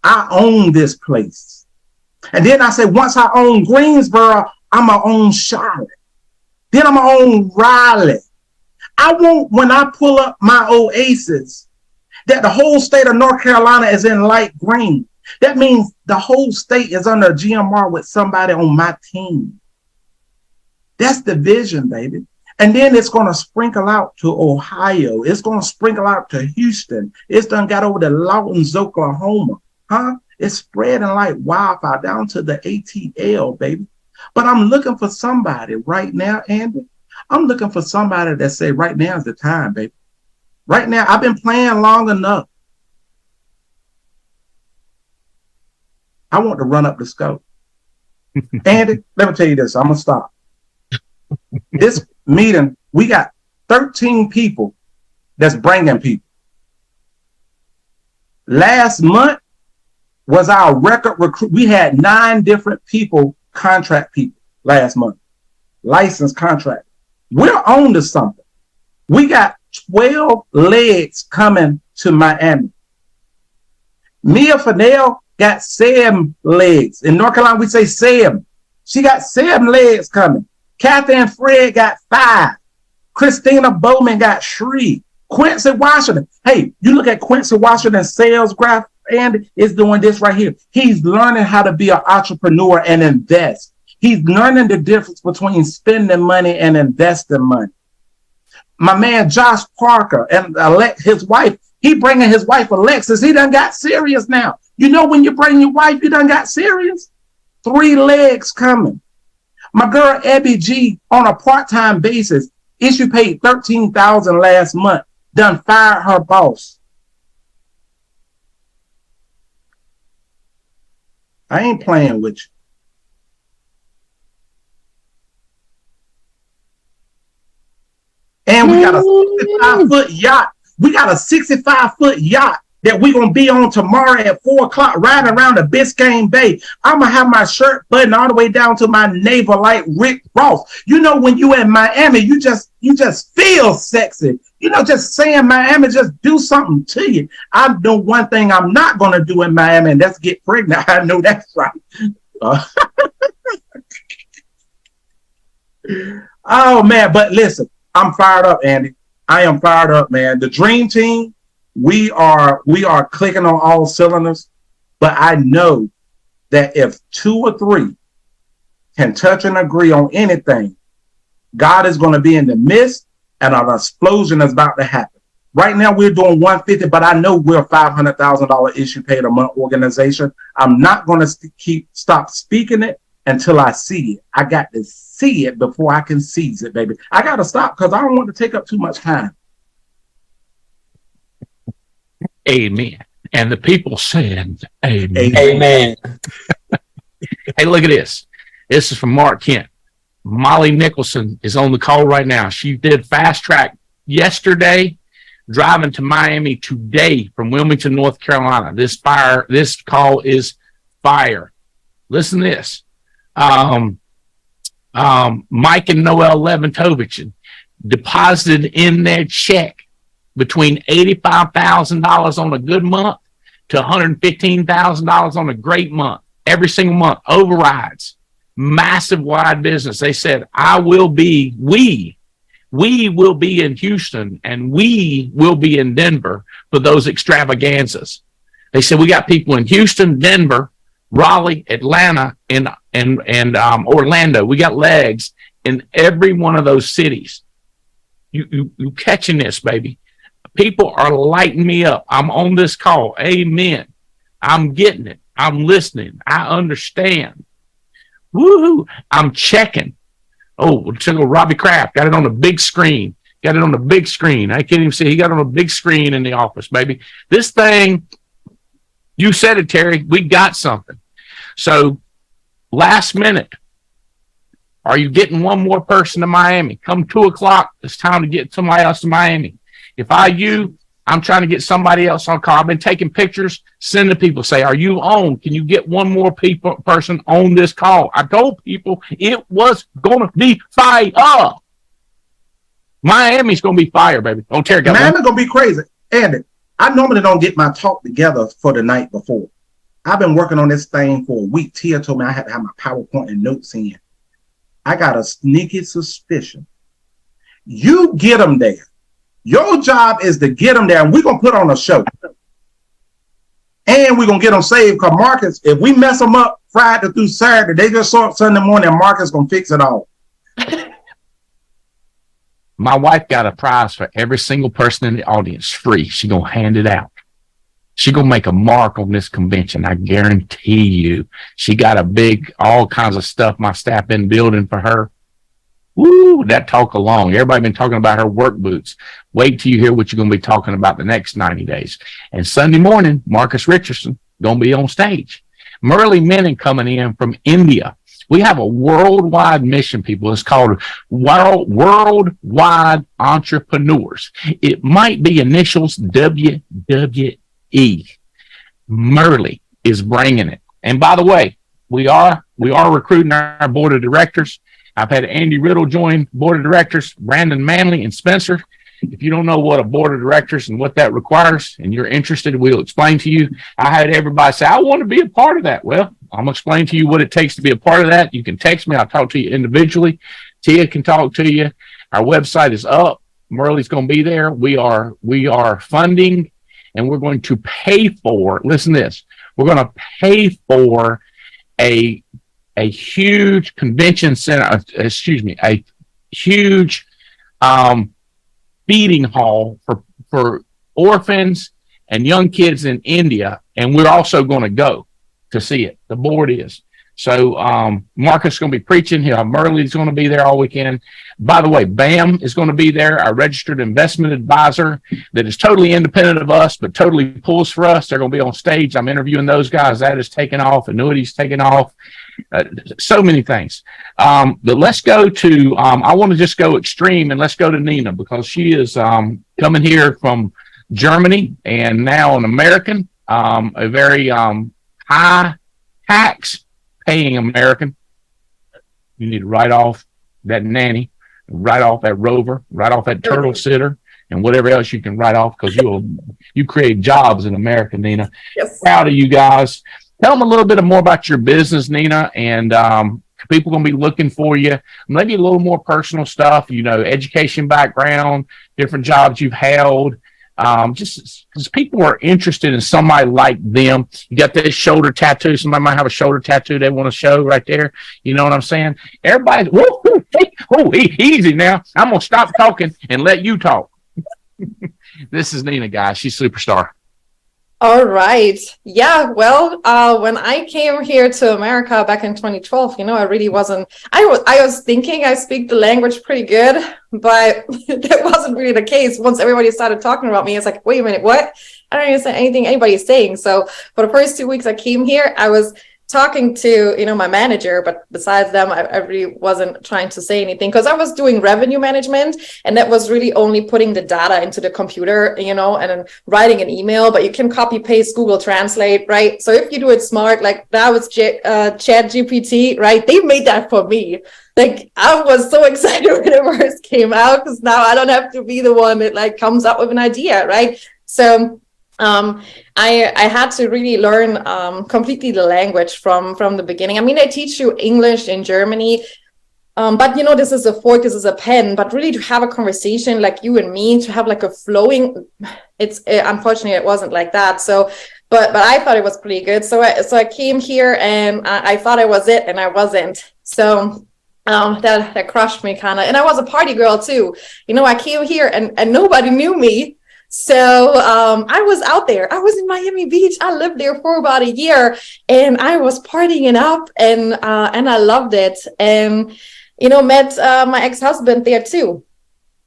I own this place. And then I said, once I own Greensboro, I'm going to own Charlotte. Then I'm going to own Raleigh. I want, when I pull up my oasis, that the whole state of North Carolina is in light green. That means the whole state is under a GMR with somebody on my team. That's the vision, baby. And then it's going to sprinkle out to Ohio. It's going to sprinkle out to Houston. It's done got over to Lawton's, Oklahoma. It's spreading like wildfire down to the ATL, baby. But I'm looking for somebody right now, Andy. I'm looking for somebody that say right now is the time, baby. Right now, I've been playing long enough. I want to run up the scope. Andy, let me tell you this. I'm going to stop. This meeting, we got 13 people that's bringing people. Last month was our record recruit. We had 9 different people, contract people last month. Licensed contract. We're on to something. We got 12 legs coming to Miami. Mia Fennell got 7 legs. In North Carolina, we say 7. She got 7 legs coming. Kathy and Fred got 5. Christina Bowman got 3. Quincy Washington. Hey, you look at Quincy Washington's sales graph, and is doing this right here. He's learning how to be an entrepreneur and invest. He's learning the difference between spending money and investing money. My man, Josh Parker, and his wife, he bringing his wife, Alexis. He done got serious now. You know, when you bring your wife, you done got serious. 3 legs coming. My girl, Abby G, on a part-time basis, issue paid $13,000 last month, done fired her boss. I ain't playing with you. And we got a 65-foot yacht. We got a 65-foot yacht that we're going to be on tomorrow at 4:00 riding around the Biscayne Bay. I'm going to have my shirt buttoned all the way down to my navel like Rick Ross. You know, when you in Miami, you just feel sexy. You know, just saying Miami just do something to you. I know one thing I'm not going to do in Miami, and that's get pregnant. I know that's right. Oh, man. But listen, I'm fired up, Andy. I am fired up, man. The dream team, we are clicking on all cylinders. But I know that if 2 or 3 can touch and agree on anything, God is going to be in the midst, and an explosion is about to happen. Right now, we're doing 150, but I know we're a $500,000 issue paid a month organization. I'm not going to stop speaking it until I see it. I got to see it before I can seize it, baby. I got to stop because I don't want to take up too much time. Amen. And the people said, amen. Amen. Hey, look at this. This is from Mark Kent. Molly Nicholson is on the call right now. She did fast track yesterday, driving to Miami today from Wilmington, North Carolina. This call is fire. Listen to this. Mike and Noel Leventovich deposited in their check between $85,000 on a good month to $115,000 on a great month. Every single month, overrides. Massive wide business. They said, we will be in Houston and we will be in Denver for those extravaganzas. They said, we got people in Houston, Denver, Raleigh, Atlanta, and Orlando. We got legs in every one of those cities. You catching this, baby. People are lighting me up. I'm on this call. Amen. I'm getting it. I'm listening. I understand. Woohoo! I'm checking. Oh, Robbie Kraft got it on the big screen. Got it on the big screen. I can't even see. He got it on a big screen in the office, baby. This thing, you said it, Terry. We got something. So, last minute, are you getting one more person to Miami? Come 2:00, it's time to get somebody else to Miami. If I'm trying to get somebody else on call. I've been taking pictures, sending people, say, are you on? Can you get one more person on this call? I told people it was going to be fire. Miami's going to be fire, baby. Don't tear it. Miami's going to be crazy. Andy, I normally don't get my talk together for the night before. I've been working on this thing for a week. Tia told me I had to have my PowerPoint and notes in. I got a sneaky suspicion. You get them there. Your job is to get them there, and we're going to put on a show. And we're going to get them saved because Marcus, if we mess them up Friday through Saturday, they just show up Sunday morning and Marcus going to fix it all. My wife got a prize for every single person in the audience, free. She's going to hand it out. She's going to make a mark on this convention. I guarantee you. She got all kinds of stuff my staff been building for her. Woo, that talk along. Everybody been talking about her work boots. Wait till you hear what you're going to be talking about the next 90 days. And Sunday morning, Marcus Richardson going to be on stage. Murli Menon coming in from India. We have a worldwide mission, people. It's called Worldwide Entrepreneurs. It might be initials WWE. Murli is bringing it. And by the way, we are recruiting our board of directors. I've had Andy Riddle join board of directors, Brandon Manley and Spencer. If you don't know what a board of directors and what that requires and you're interested, we'll explain to you. I had everybody say, I want to be a part of that. Well, I'm going to explain to you what it takes to be a part of that. You can text me. I'll talk to you individually. Tia can talk to you. Our website is up. Murli's going to be there. We are funding and we're going to pay for, listen to this, we're going to pay for a huge convention center, a huge feeding hall for orphans and young kids in India. And we're also going to go to see it. The board is. So Marcus is going to be preaching here. Murli's going to be there all weekend. By the way, BAM is going to be there, our registered investment advisor that is totally independent of us, but totally pulls for us. They're going to be on stage. I'm interviewing those guys. That is taking off. Annuities taking off. So many things. But let's go to, I want to just go extreme and let's go to Nina because she is coming here from Germany and now an American, a very high tax paying American. You need to write off that nanny, write off that rover, write off that turtle sitter, and whatever else you can write off, because you create jobs in America, Nina. Yes. Proud of you guys. Tell them a little bit more about your business, Nina, and people going to be looking for you. Maybe a little more personal stuff, education background, different jobs you've held. Just because people are interested in somebody like them. You got this shoulder tattoo. Somebody might have a shoulder tattoo they want to show right there. You know what I'm saying? Everybody's, easy now. I'm going to stop talking and let you talk. This is Nina, guys. She's superstar. All right. Yeah. Well, when I came here to America back in 2012, I really wasn't, I was thinking I speak the language pretty good, but that wasn't really the case. Once everybody started talking about me, it's like, wait a minute, what? I don't understand anything anybody's saying. So for the first 2 weeks I came here, I was talking to, my manager, but besides them, I really wasn't trying to say anything because I was doing revenue management, and that was really only putting the data into the computer, and then writing an email, but you can copy paste Google Translate, right? So if you do it smart, like that was Chat GPT, right? They made that for me. Like I was so excited when it first came out because now I don't have to be the one that comes up with an idea, right? So I had to really learn completely the language from the beginning. I mean, they teach you English in Germany, but this is a fork, this is a pen. But really, to have a conversation like you and me, to have a flowing, unfortunately it wasn't like that. So, but I thought it was pretty good. So I came here and I thought I was it, and I wasn't. So. That crushed me kind of, and I was a party girl too. I came here and nobody knew me. So I was out there. I was in Miami Beach. I lived there for about a year, and I was partying it up, and I loved it. And met my ex-husband there too.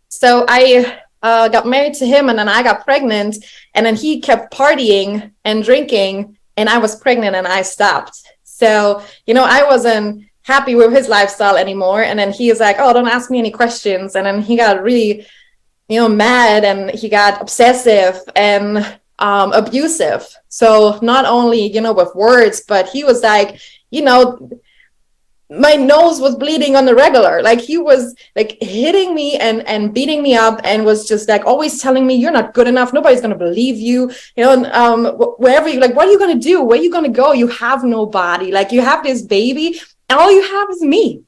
So I got married to him, and then I got pregnant, and then he kept partying and drinking, and I was pregnant, and I stopped. So I wasn't happy with his lifestyle anymore. And then he was like, "Oh, don't ask me any questions." And then he got really mad, and he got obsessive and abusive. So not only, with words, but he was like, my nose was bleeding on the regular. Like he was hitting me and beating me up, and was just always telling me, "You're not good enough. Nobody's going to believe you." Wherever you what are you going to do? Where are you going to go? You have no body. You have this baby, and all you have is me.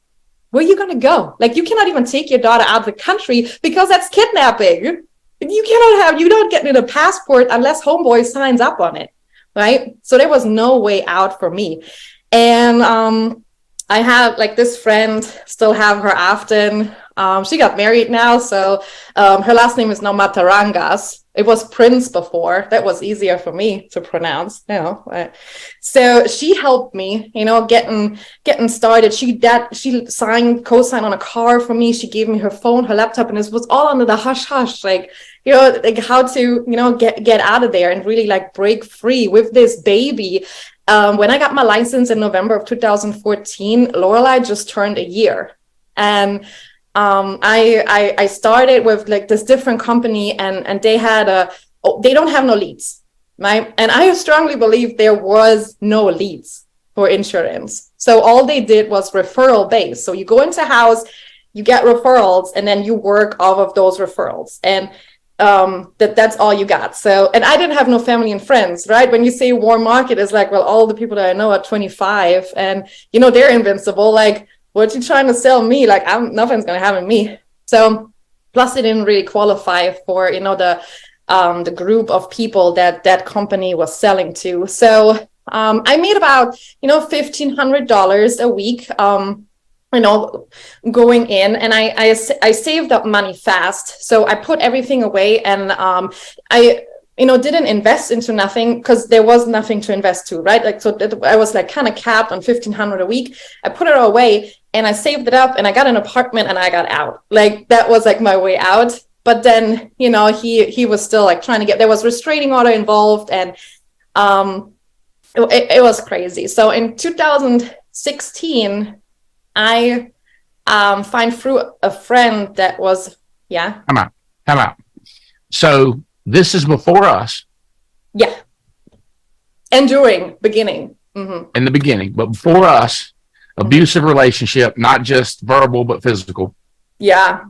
Where are you going to go? You cannot even take your daughter out of the country because that's kidnapping. You don't get in a passport unless homeboy signs up on it, right? So there was no way out for me. And I have this friend, still have her often. She got married now, so her last name is now Matarangas. It was Prince before. That was easier for me to pronounce. So she helped me, getting started. She co-signed on a car for me. She gave me her phone, her laptop, and it was all under the hush hush, how to get out of there and really break free with this baby. When I got my license in November of 2014, Lorelai just turned a year, and I started with this different company, and they don't have no leads, right? And I strongly believe there was no leads for insurance. So all they did was referral based. So you go into house, you get referrals, and then you work off of those referrals. And that's all you got. So, and I didn't have no family and friends, right? When you say warm market, it's all the people that I know are 25, and they're invincible. What you trying to sell me? Nothing's gonna happen to me. So plus it didn't really qualify for the group of people that company was selling to. So I made about $1,500 a week going in, and I saved up money fast. So I put everything away, and I didn't invest into nothing because there was nothing to invest to, right? So I was kind of capped on $1,500 a week. I put it all away, and I saved it up, and I got an apartment, and I got out. That was my way out. But then, he was still trying to there was restraining order involved, and it was crazy. So in 2016, I find through a friend that was, Come out. So This is before us. Yeah. And during beginning. Mm-hmm. In the beginning, but before us, abusive relationship, not just verbal, but physical. Yeah.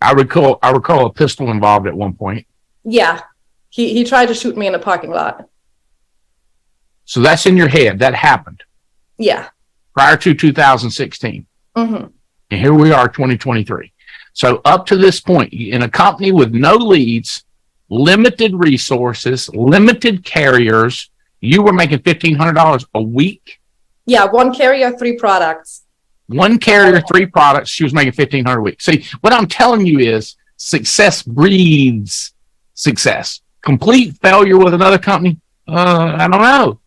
I recall a pistol involved at one point. Yeah. He tried to shoot me in the parking lot. So that's in your head. That happened. Yeah. Prior to 2016. Mm-hmm. And here we are, 2023. So up to this point, in a company with no leads, limited resources, limited carriers, you were making $1,500 a week. Yeah, one carrier, 3 products. One carrier, 3 products. She was making $1,500 a week. See, what I'm telling you is success breeds success. Complete failure with another company? I don't know.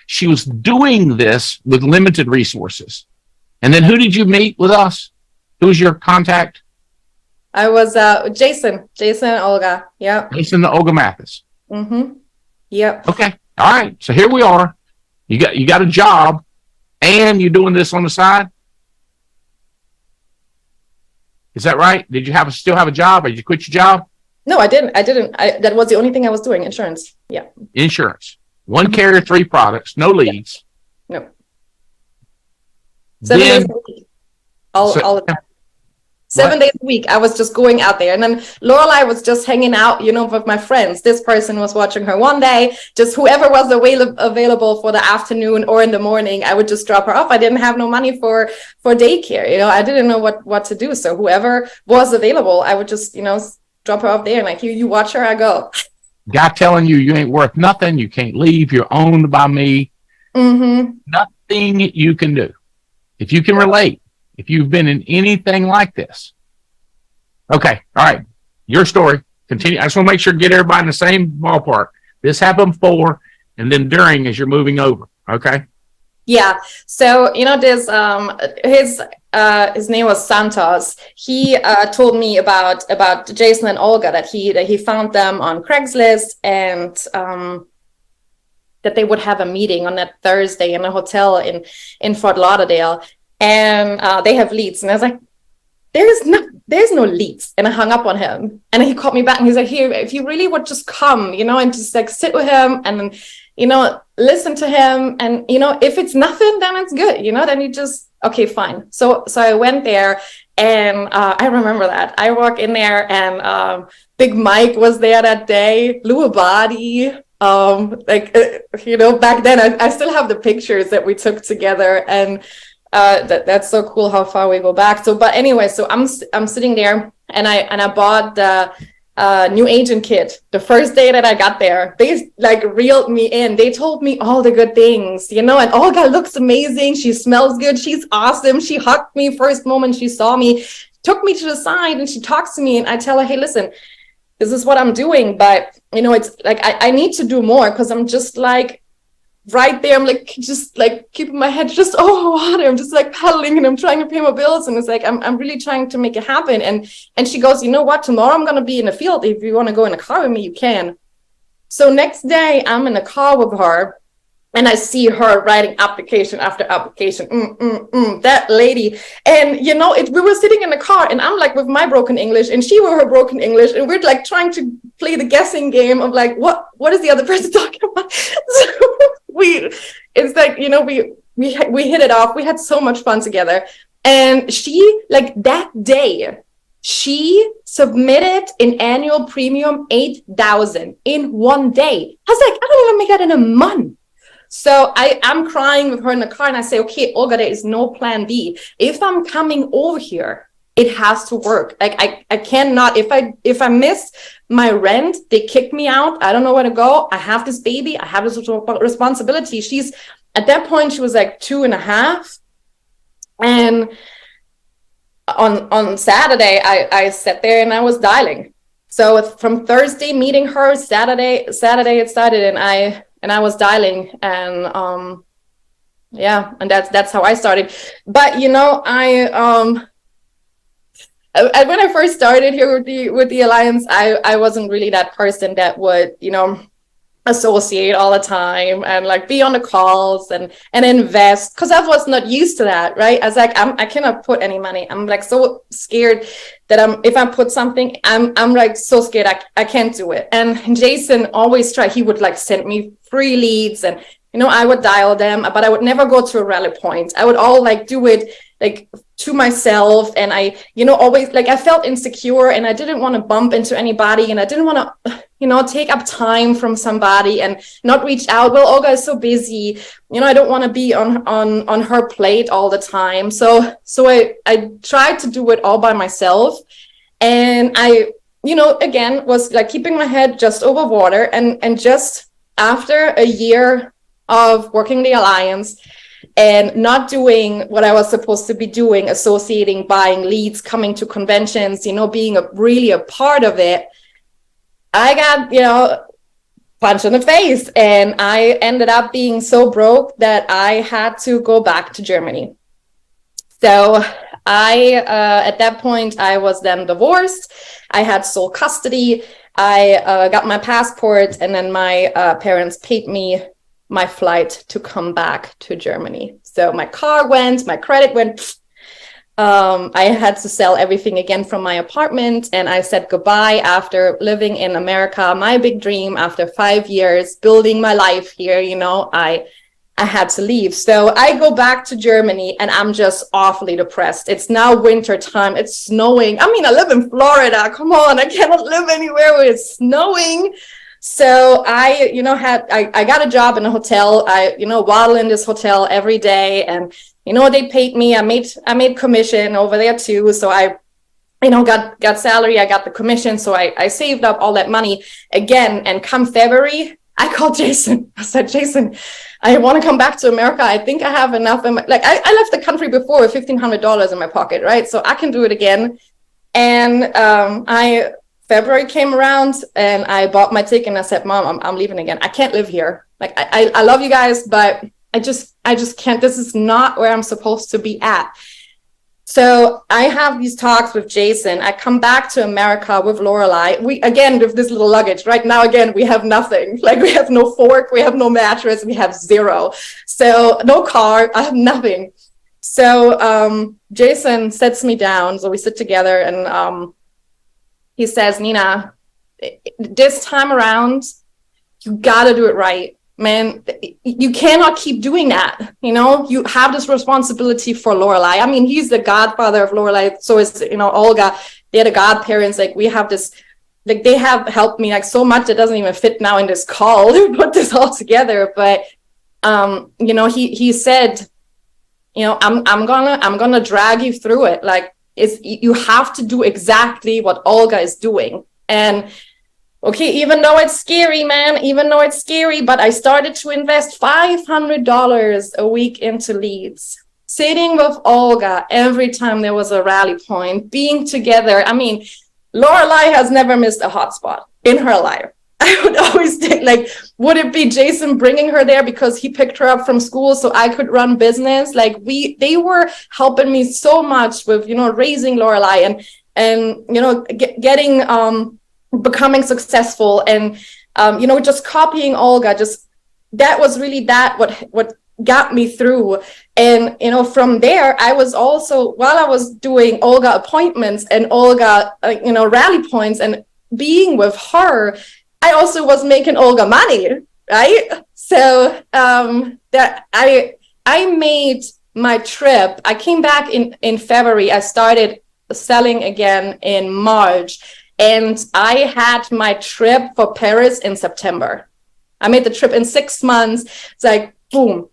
She was doing this with limited resources. And then who did you meet with us? Who was your contact? I was Jason and Olga. Yeah. Jason and Olga Mathis. Mm-hmm. Yep. Okay. All right. So here we are. You got a job and you're doing this on the side. Is that right? Did you still have a job or did you quit your job? No, I didn't. That was the only thing I was doing. Insurance. Yeah. Insurance. One carrier, 3 products, no leads. No. 7 days a week. All of that. 7 days a week. I was just going out there. And then Lorelai was just hanging out, with my friends. This person was watching her one day. Just whoever was available for the afternoon or in the morning, I would just drop her off. I didn't have no money for daycare. I didn't know what to do. So whoever was available, I would just, drop her off there. And like, you watch her, I go. Guy telling you ain't worth nothing. You can't leave. You're owned by me. Mm-hmm. Nothing you can do. If you can relate, if you've been in anything like this. Okay. All right. Your story. Continue. I just want to make sure to get everybody in the same ballpark. This happened before and then during as you're moving over. Okay. Yeah. So, there's his name was Santos. He told me about Jason and Olga, that he found them on Craigslist, and that they would have a meeting on that Thursday in a hotel in Fort Lauderdale, and they have leads. And I was like, there's no leads. And I hung up on him, and he called me back and he's like, here, if you really would just come, and just like sit with him and listen to him, and if it's nothing, then it's good, then you just, okay, fine. So I went there, and I remember that I walked in there, and Big Mike was there that day, Lou Abadi, back then I still have the pictures that we took together, and that's so cool how far we go back. So, but anyway, so I'm sitting there, and I bought the new agent kit. The first day that I got there, they like reeled me in. They told me all the good things, and Olga looks amazing. She smells good. She's awesome. She hugged me first moment she saw me, took me to the side, and she talks to me, and I tell her, hey, listen, this is what I'm doing, but it's like I need to do more, because I'm just like right there. I'm like just like keeping my head just over water. I'm just like paddling, and I'm trying to pay my bills, and it's like I'm really trying to make it happen. And she goes, you know what? Tomorrow I'm gonna be in the field. If you want to go in the car with me, you can. So next day I'm in the car with her, and I see her writing application after application. That lady. And, we were sitting in the car, and I'm like with my broken English, and she with her broken English. And we're like trying to play the guessing game of like, what is the other person talking about? So it's like, we hit it off. We had so much fun together. And she, like that day, she submitted an annual premium 8,000 in one day. I was like, I don't even make that in a month. So I'm crying with her in the car, and I say, okay, Olga, there is no plan B. If I'm coming over here, it has to work. Like I cannot, if I miss my rent, they kick me out. I don't know where to go. I have this baby. I have this responsibility. At that point, she was like 2.5. And on Saturday, I sat there and I was dialing. So from Thursday meeting her, Saturday it started, and I was dialing, and and that's how I started. But when I first started here with the Alliance, I wasn't really that person that would associate all the time and like be on the calls and invest, because I was not used to that, right? I was like, I cannot put any money. I'm like so scared that if I put something, I'm like so scared I can't do it. And Jason always tried. He would like send me free leads, and I would dial them, but I would never go to a rally point. I would all like do it like to myself, and I always like I felt insecure, and I didn't want to bump into anybody, and I didn't want to take up time from somebody and not reach out. Well, Olga is so busy, I don't want to be on her plate all the time. So I tried to do it all by myself, and I again was like keeping my head just over water, and just after a year of working the Alliance and not doing what I was supposed to be doing, associating, buying leads, coming to conventions, being really a part of it, I got, punched in the face, and I ended up being so broke that I had to go back to Germany. So at that point, I was then divorced. I had sole custody. I got my passport, and then my parents paid me my flight to come back to Germany. So my car went, my credit went. I had to sell everything again from my apartment, and I said goodbye after living in America. My big dream, after 5 years building my life here, I had to leave. So I go back to Germany, and I'm just awfully depressed. It's now winter time. It's snowing. I mean, I live in Florida. Come on, I cannot live anywhere where it's snowing. So I got a job in a hotel. I waddle in this hotel every day, and they paid me. I made commission over there too. So I got salary. I got the commission. So I saved up all that money again. And come February, I called Jason. I said, Jason, I want to come back to America. I think I have enough. I left the country before with $1,500 in my pocket, right? So I can do it again. And February came around, and I bought my ticket, and I said, Mom, I'm leaving again. I can't live here. Like, I love you guys, but I just can't. This is not where I'm supposed to be at. So I have these talks with Jason. I come back to America with Lorelai. We, again, with this little luggage. Right now, again, we have nothing. Like, we have no fork, we have no mattress, we have zero. So no car, I have nothing. So Jason sets me down. So we sit together, and he says, Nina, this time around, you got to do it right. Man, you cannot keep doing that. You have this responsibility for Lorelai. I mean, he's the godfather of Lorelai. So is, Olga. They're the godparents. Like, we have this, like, they have helped me like so much. It doesn't even fit now in this call to put this all together. But, he said, I'm gonna drag you through it. Like, you have to do exactly what Olga is doing. And okay, even though it's scary, but I started to invest $500 a week into leads, sitting with Olga every time there was a rally point, being together. I mean, Lorelai has never missed a hotspot in her life. I would always think, like, would it be Jason bringing her there because he picked her up from school so I could run business? Like, they were helping me so much with, raising Lorelai and getting, becoming successful, and just copying Olga. Just that was really what got me through. And from there, I was also, while I was doing Olga appointments and Olga rally points and being with her, I also was making Olga money, right? So that I made my trip. I came back in February. I started selling again in March. And I had my trip for Paris in September. I made the trip in 6 months. It's like, boom.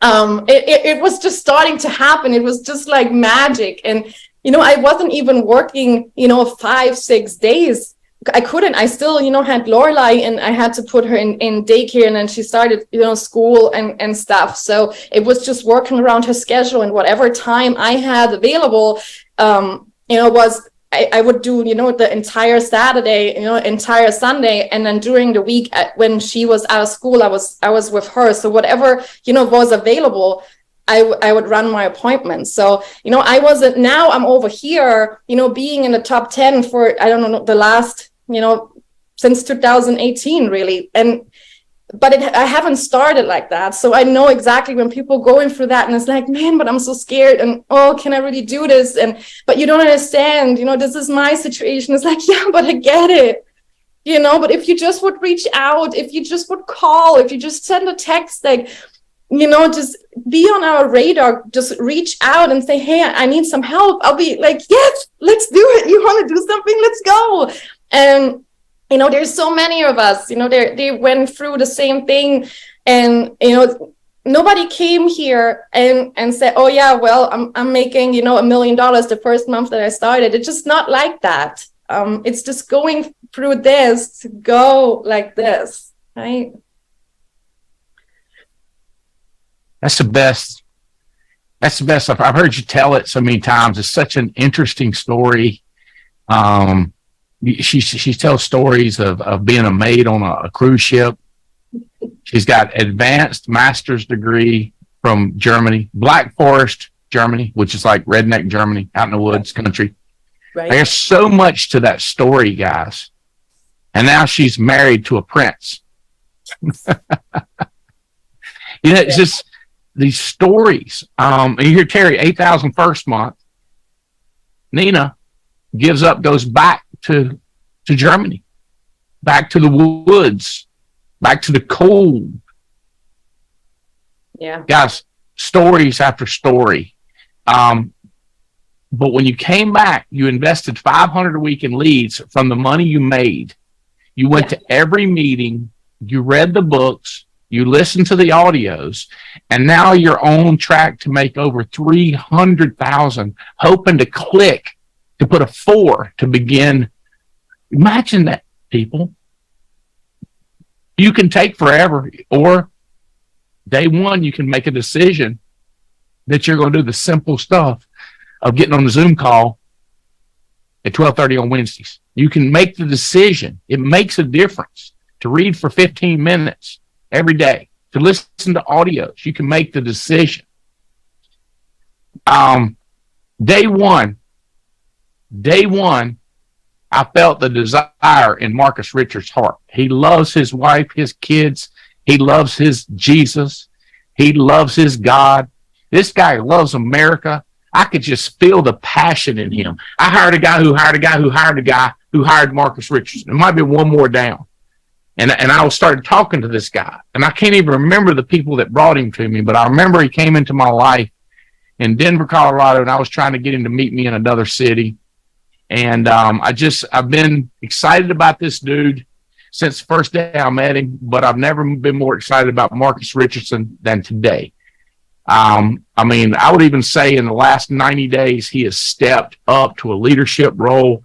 It was just starting to happen. It was just like magic. And, I wasn't even working, 5-6 days. I couldn't. I still, had Lorelai, and I had to put her in daycare, and then she started, school and stuff. So it was just working around her schedule, and whatever time I had available, was I would do, the entire Saturday, entire Sunday. And then during the week when she was out of school, I was with her. So whatever, was available, I would run my appointments. So, now I'm over here, being in the top 10 for, I don't know, the last, since 2018, really. And but I haven't started like that. So I know exactly when people going through that and it's like, man, but I'm so scared. And, oh, can I really do this? But you don't understand, this is my situation. It's like, yeah, but I get it, but if you just would reach out, if you just would call, if you just send a text, like, just be on our radar, just reach out and say, hey, I need some help. I'll be like, yes, let's do it. You want to do something? Let's go. And there's so many of us, they went through the same thing. And, nobody came here and said, oh, yeah, well, I'm making, $1 million the first month that I started. It's just not like that. It's just going through this to go like this, right? That's the best. That's the best. I've heard you tell it so many times. It's such an interesting story. She tells stories of being a maid on a cruise ship. She's got advanced master's degree from Germany, Black Forest, Germany, which is like redneck Germany, out in the woods country. Right. There's so much to that story, guys. And now she's married to a prince. It's just these stories. And you hear Terry, 8,000 first month. Nina gives up, goes back to Germany, back to the woods, back to the cold. Yeah. Guys, stories after story. But when you came back, you invested $500 a week in leads from the money you made. You went to every meeting, you read the books, you listened to the audios, and now you're on track to make over 300,000, hoping to click to put a 4 to begin. Imagine that, people. You can take forever, or day one, you can make a decision that you're going to do the simple stuff of getting on the Zoom call at 12:30 on Wednesdays. You can make the decision. It makes a difference to read for 15 minutes every day, to listen to audios. You can make the decision. Day one, I felt the desire in Marcus Richards' heart. He loves his wife, his kids. He loves his Jesus. He loves his God. This guy loves America. I could just feel the passion in him. I hired a guy who hired a guy who hired a guy who hired Marcus Richardson. There might be one more down. And I started talking to this guy. And I can't even remember the people that brought him to me, but I remember he came into my life in Denver, Colorado, and I was trying to get him to meet me in another city. And I've been excited about this dude since the first day I met him, but I've never been more excited about Marcus Richardson than today. I would even say in the last 90 days, he has stepped up to a leadership role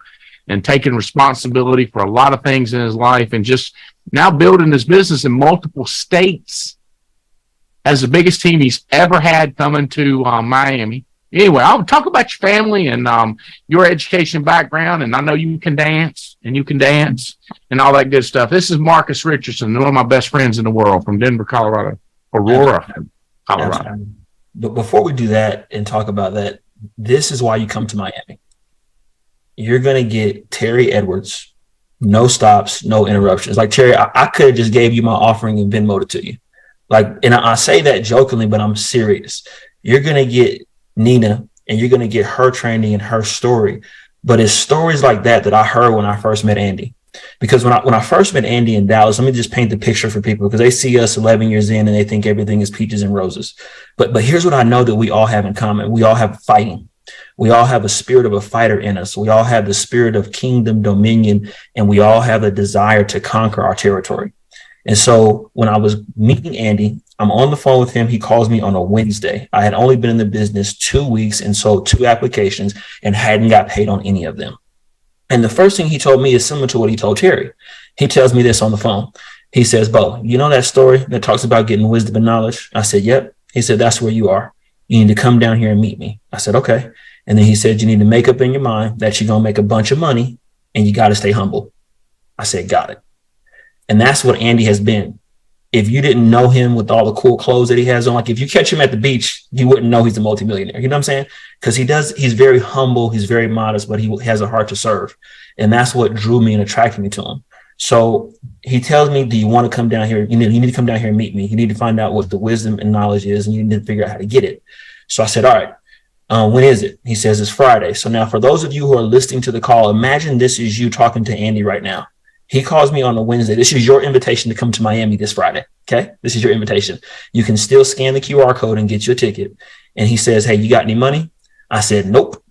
and taken responsibility for a lot of things in his life, and just now building his business in multiple states as the biggest team he's ever had coming to Miami. Anyway, I'll talk about your family and your education background, and I know you can dance and all that good stuff. This is Marcus Richardson, one of my best friends in the world, from Denver, Colorado, Aurora, Colorado. Absolutely. But before we do that and talk about that, this is why you come to Miami. You're going to get Terry Edwards, no stops, no interruptions. Like, Terry, I could have just gave you my offering and Venmo'd it to you. And I say that jokingly, but I'm serious. You're going to get Nina, and you're going to get her training and her story. But it's stories like that I heard when I first met Andy. Because when I first met Andy in Dallas, let me just paint the picture for people, because they see us 11 years in and they think everything is peaches and roses. But here's what I know that we all have in common. We all have fighting. We all have a spirit of a fighter in us. We all have the spirit of kingdom dominion, and we all have a desire to conquer our territory. And so when I was meeting Andy, I'm on the phone with him. He calls me on a Wednesday. I had only been in the business 2 weeks and sold 2 applications and hadn't got paid on any of them. And the first thing he told me is similar to what he told Terry. He tells me this on the phone. He says, Bo, you know that story that talks about getting wisdom and knowledge? I said, yep. He said, that's where you are. You need to come down here and meet me. I said, okay. And then he said, you need to make up in your mind that you're going to make a bunch of money and you got to stay humble. I said, got it. And that's what Andy has been. If you didn't know him with all the cool clothes that he has on, like if you catch him at the beach, you wouldn't know he's a multimillionaire. You know what I'm saying? Because he's very humble, he's very modest, but he has a heart to serve. And that's what drew me and attracted me to him. So he tells me, do you want to come down here? You need to come down here and meet me. You need to find out what the wisdom and knowledge is, and you need to figure out how to get it. So I said, all right, when is it? He says it's Friday. So now for those of you who are listening to the call, imagine this is you talking to Andy right now. He calls me on a Wednesday. This is your invitation to come to Miami this Friday. Okay. This is your invitation. You can still scan the QR code and get your ticket. And he says, hey, you got any money? I said, nope.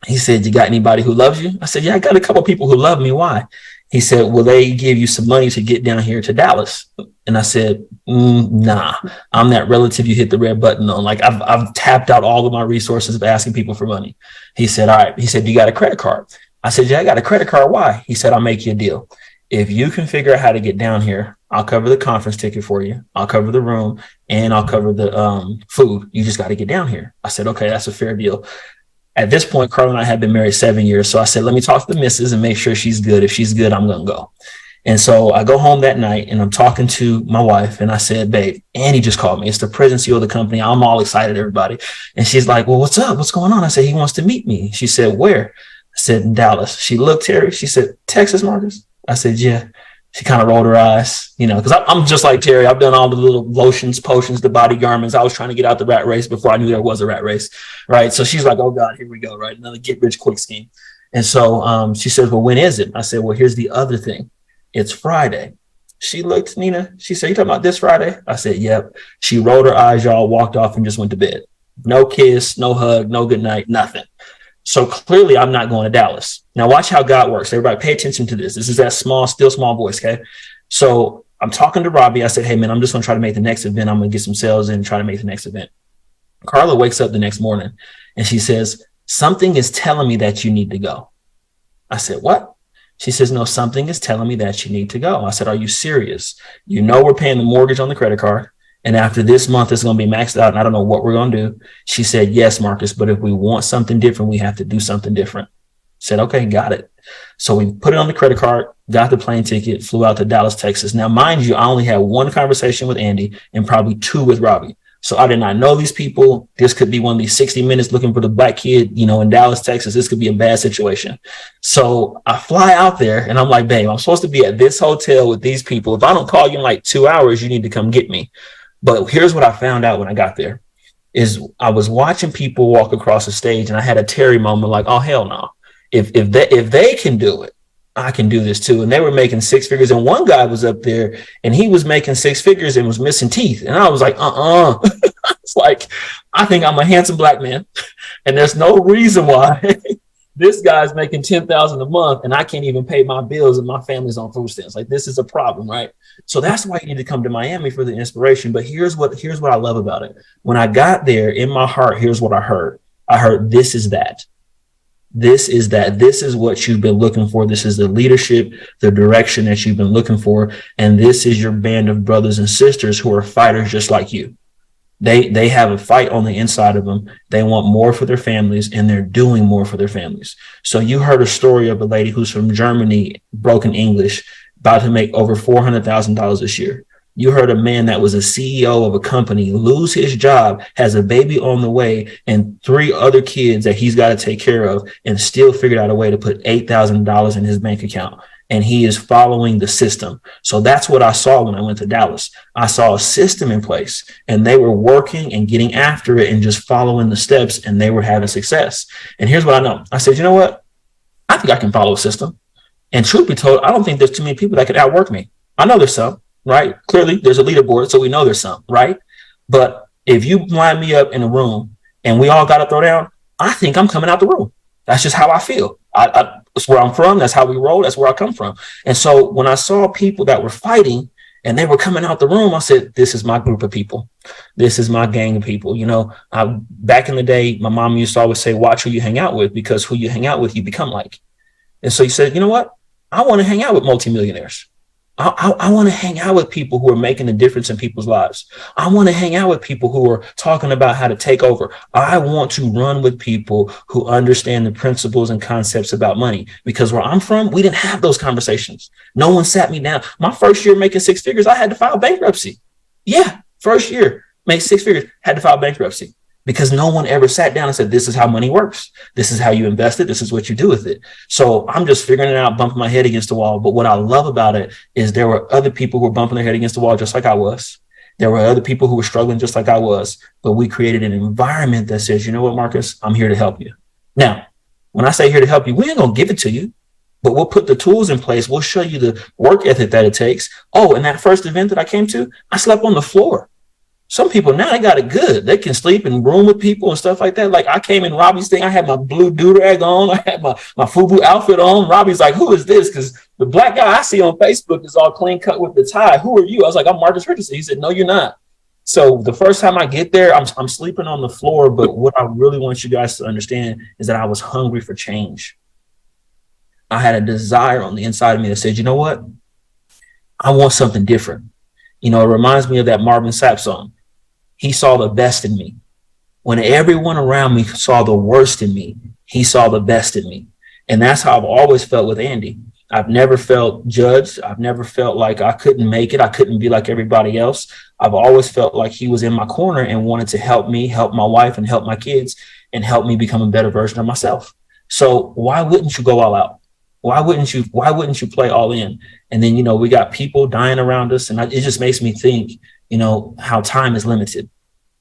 He said, you got anybody who loves you? I said, yeah, I got a couple of people who love me. Why? He said, will they give you some money to get down here to Dallas? And I said, nah, I'm that relative you hit the red button on. Like I've tapped out all of my resources of asking people for money. He said, all right. He said, you got a credit card? I said, yeah, I got a credit card. Why? He said, I'll make you a deal. If you can figure out how to get down here, I'll cover the conference ticket for you. I'll cover the room and I'll cover the food. You just got to get down here. I said, okay, that's a fair deal. At this point, Carl and I had been married 7 years. So I said, let me talk to the missus and make sure she's good. If she's good, I'm going to go. And so I go home that night and I'm talking to my wife and I said, babe, Andy just called me. It's the president CEO of the company. I'm all excited, everybody. And she's like, well, what's up? What's going on? I said, he wants to meet me. She said, where? I said, in Dallas. She looked, Terry. She said, Texas, Marcus? I said, yeah. She kind of rolled her eyes, because I'm just like Terry. I've done all the little lotions, potions, the body garments. I was trying to get out the rat race before I knew there was a rat race, right? So she's like, oh, God, here we go, right? Another get-rich-quick scheme. And so she says, well, when is it? I said, well, here's the other thing. It's Friday. She looked, Nina. She said, you talking about this Friday? I said, yep. She rolled her eyes, y'all, walked off and just went to bed. No kiss, no hug, no good night, nothing. So clearly I'm not going to Dallas. Now watch how God works. Everybody pay attention to this. This is that still small voice. Okay. So I'm talking to Robbie. I said, hey man, I'm just going to try to make the next event. I'm going to get some sales in and try to make the next event. Carla wakes up the next morning and she says, something is telling me that you need to go. I said, what? She says, no, something is telling me that you need to go. I said, are you serious? We're paying the mortgage on the credit card. And after this month, it's going to be maxed out. And I don't know what we're going to do. She said, yes, Marcus, but if we want something different, we have to do something different. I said, okay, got it. So we put it on the credit card, got the plane ticket, flew out to Dallas, Texas. Now, mind you, I only had one conversation with Andy and probably two with Robbie. So I did not know these people. This could be one of these 60 minutes looking for the black kid, in Dallas, Texas. This could be a bad situation. So I fly out there and I'm like, babe, I'm supposed to be at this hotel with these people. If I don't call you in like 2 hours, you need to come get me. But here's what I found out when I got there is I was watching people walk across the stage and I had a Terry moment like, oh, hell no. If they can do it, I can do this too. And they were making six figures. And one guy was up there and he was making six figures and was missing teeth. And I was like, It's like, I think I'm a handsome black man and there's no reason why this guy's making $10,000 a month and I can't even pay my bills and my family's on food stamps. Like this is a problem, right? So that's why you need to come to Miami for the inspiration. But here's what I love about it. When I got there in my heart, here's what I heard. I heard, this is that. This is that. This is what you've been looking for. This is the leadership, the direction that you've been looking for. And this is your band of brothers and sisters who are fighters just like you. They have a fight on the inside of them. They want more for their families and they're doing more for their families. So you heard a story of a lady who's from Germany, broken English, about to make over $400,000 this year. You heard a man that was a CEO of a company lose his job, has a baby on the way and 3 other kids that he's got to take care of and still figured out a way to put $8,000 in his bank account. And he is following the system. So that's what I saw when I went to Dallas. I saw a system in place and they were working and getting after it and just following the steps and they were having success. And here's what I know. I said, you know what? I think I can follow a system. And truth be told, I don't think there's too many people that could outwork me. I know there's some, right? Clearly there's a leaderboard, so we know there's some, right? But if you line me up in a room and we all got to throw down, I think I'm coming out the room. That's just how I feel. That's where I'm from. That's how we roll. That's where I come from. And so when I saw people that were fighting and they were coming out the room, I said, this is my group of people. This is my gang of people. Back in the day, my mom used to always say, watch who you hang out with, because who you hang out with, you become like. And so he said, you know what? I want to hang out with multimillionaires. I want to hang out with people who are making a difference in people's lives. I want to hang out with people who are talking about how to take over. I want to run with people who understand the principles and concepts about money, because where I'm from, we didn't have those conversations. No one sat me down. My first year making 6 figures, I had to file bankruptcy. Yeah. First year, made 6 figures, had to file bankruptcy. because no one ever sat down and said, this is how money works. This is how you invest it. This is what you do with it. So I'm just figuring it out, bumping my head against the wall. But what I love about it is there were other people who were bumping their head against the wall just like I was. There were other people who were struggling just like I was. But we created an environment that says, you know what, Marcus, I'm here to help you. Now, when I say here to help you, we ain't going to give it to you, but we'll put the tools in place. We'll show you the work ethic that it takes. Oh, and that first event that I came to, I slept on the floor. Some people now, they got it good. They can sleep in room with people and stuff like that. Like I came in Robbie's thing. I had my blue do-rag on. I had my FUBU outfit on. Robbie's like, who is this? Because the black guy I see on Facebook is all clean cut with the tie. Who are you? I was like, I'm Marcus Richardson. He said, no, you're not. So the first time I get there, I'm sleeping on the floor. But what I really want you guys to understand is that I was hungry for change. I had a desire on the inside of me that said, you know what? I want something different. You know, it reminds me of that Marvin Sapp song. He saw the best in me. When everyone around me saw the worst in me, he saw the best in me. And that's how I've always felt with Andy. I've never felt judged. I've never felt like I couldn't make it. I couldn't be like everybody else. I've always felt like he was in my corner and wanted to help me, help my wife, and help my kids, and help me become a better version of myself. So why wouldn't you go all out? Why wouldn't you play all in? And then, you know, we got people dying around us. And it just makes me think, you know, how time is limited.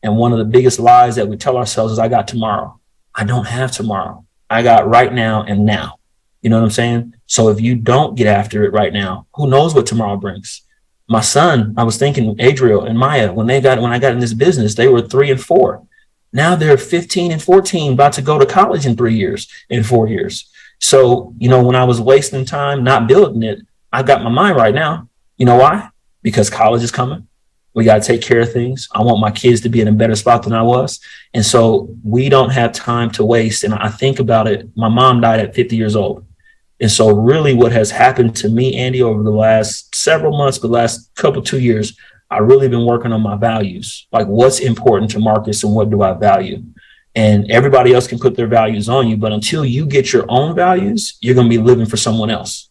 And one of the biggest lies that we tell ourselves is I got tomorrow. I don't have tomorrow. I got right now and now. You know what I'm saying? So if you don't get after it right now, who knows what tomorrow brings? My son, I was thinking Adriel and Maya, when I got in this business, they were 3 and 4. Now they're 15 and 14, about to go to college in 3 years, in 4 years. So, you know, when I was wasting time not building it, I got my mind right now. You know why? Because college is coming. We got to take care of things. I want my kids to be in a better spot than I was. And so we don't have time to waste. And I think about it. My mom died at 50 years old. And so really what has happened to me, Andy, over the last several months, the last 2 years, I've really been working on my values, like what's important to Marcus and what do I value? And everybody else can put their values on you. But until you get your own values, you're going to be living for someone else.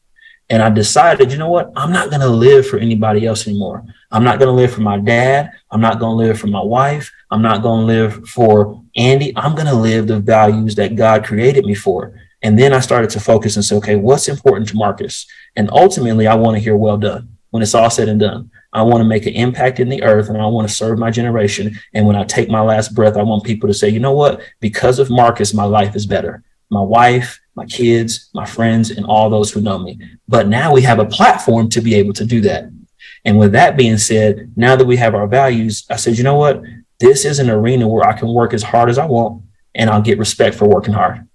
And I decided, you know what? I'm not going to live for anybody else anymore. I'm not going to live for my dad. I'm not going to live for my wife. I'm not going to live for Andy. I'm going to live the values that God created me for. And then I started to focus and say, okay, what's important to Marcus? And ultimately, I want to hear well done when it's all said and done. I want to make an impact in the earth and I want to serve my generation. And when I take my last breath, I want people to say, you know what? Because of Marcus, my life is better. My wife, my kids, my friends, and all those who know me. But now we have a platform to be able to do that. And with that being said, now that we have our values, I said, you know what? This is an arena where I can work as hard as I want and I'll get respect for working hard.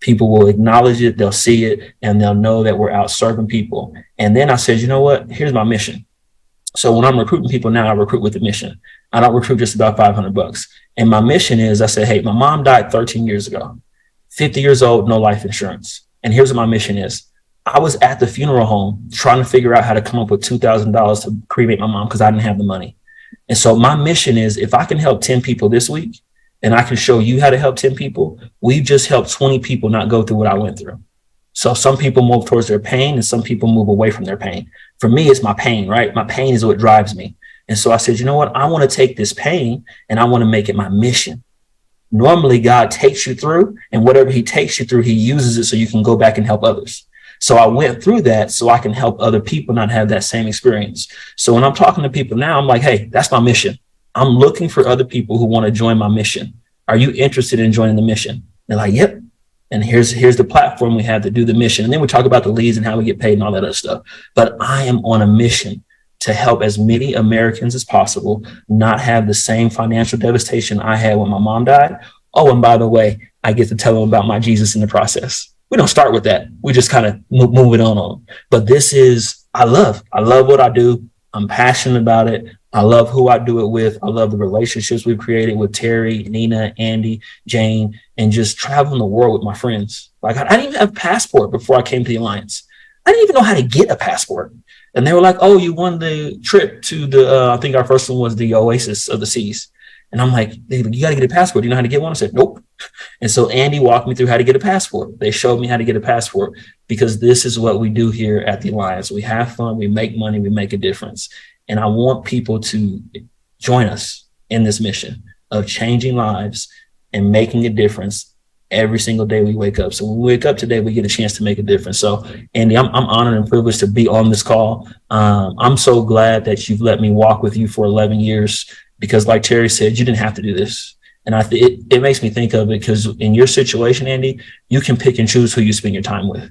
People will acknowledge it, they'll see it, and they'll know that we're out serving people. And then I said, you know what? Here's my mission. So when I'm recruiting people now, I recruit with a mission. I don't recruit just about $500. And my mission is, I said, hey, my mom died 13 years ago, 50 years old, no life insurance. And here's what my mission is. I was at the funeral home trying to figure out how to come up with $2,000 to cremate my mom because I didn't have the money. And so my mission is if I can help 10 people this week and I can show you how to help 10 people, we've just helped 20 people not go through what I went through. So some people move towards their pain and some people move away from their pain. For me, it's my pain, right? My pain is what drives me. And so I said, you know what? I want to take this pain and I want to make it my mission. Normally, God takes you through and whatever he takes you through, he uses it so you can go back and help others. So I went through that so I can help other people not have that same experience. So when I'm talking to people now, I'm like, hey, that's my mission. I'm looking for other people who want to join my mission. Are you interested in joining the mission? They're like, yep. And here's the platform we have to do the mission. And then we talk about the leads and how we get paid and all that other stuff. But I am on a mission to help as many Americans as possible not have the same financial devastation I had when my mom died. Oh, and by the way, I get to tell them about my Jesus in the process. We don't start with that. We just kind of move it on. But this is, I love what I do. I'm passionate about it. I love who I do it with. I love the relationships we've created with Terry, Nina, Andy, Jane, and just traveling the world with my friends. Like I didn't even have a passport before I came to the Alliance. I didn't even know how to get a passport. And they were like, oh, you won the trip to the, I think our first one was the Oasis of the Seas. And I'm like, you got to get a passport. Do you know how to get one? I said, nope. And so Andy walked me through how to get a passport. They showed me how to get a passport because this is what we do here at the Alliance. We have fun. We make money. We make a difference. And I want people to join us in this mission. of changing lives and making a difference every single day we wake up. So when we wake up today, we get a chance to make a difference. So Andy, I'm honored and privileged to be on this call. I'm so glad that you've let me walk with you for 11 years, because like Terry said, you didn't have to do this. And it makes me think of it because in your situation, Andy, you can pick and choose who you spend your time with.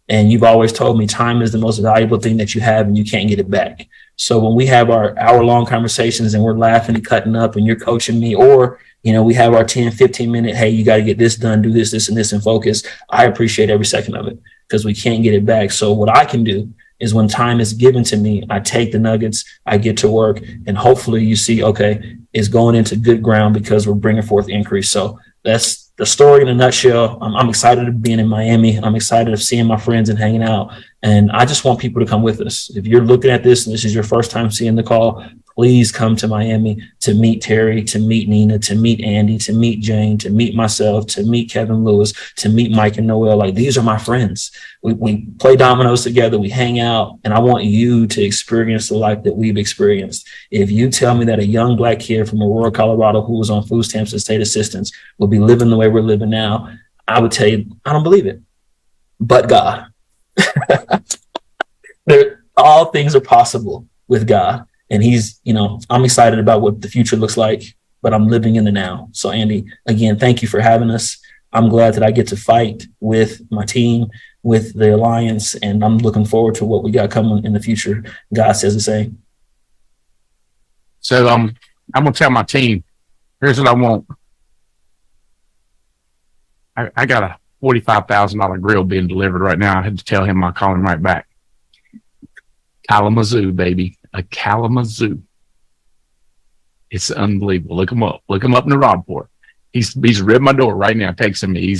And you've always told me time is the most valuable thing that you have and you can't get it back. So when we have our hour-long conversations and we're laughing and cutting up and you're coaching me, or, you know, we have our 10, 15-minute, hey, you got to get this done, do this, and this, and focus. I appreciate every second of it because we can't get it back. So what I can do is when time is given to me, I take the nuggets, I get to work, and hopefully you see, okay, it's going into good ground because we're bringing forth increase. So that's the story in a nutshell. I'm excited of being in Miami. I'm excited of seeing my friends and hanging out. And I just want people to come with us. If you're looking at this and this is your first time seeing the call, please come to Miami to meet Terry, to meet Nina, to meet Andy, to meet Jane, to meet myself, to meet Kevin Lewis, to meet Mike and Noel. Like, these are my friends. We play dominoes together, we hang out, and I want you to experience the life that we've experienced. If you tell me that a young Black kid from Aurora, Colorado, who was on food stamps and state assistance will be living the way we're living now, I would tell you, I don't believe it. But God. All things are possible with God. And he's, you know, I'm excited about what the future looks like, but I'm living in the now. So Andy, again, thank you for having us. I'm glad that I get to fight with my team, with the Alliance, and I'm looking forward to what we got coming in the future. God says the same. So I'm going to tell my team, here's what I want. I got a $45,000 grill being delivered right now. I had to tell him I'll call him right back. Kalamazoo, baby. A Kalamazoo. It's unbelievable. Look him up. Look him up in the Rodport. He's ripped my door right now, texting me.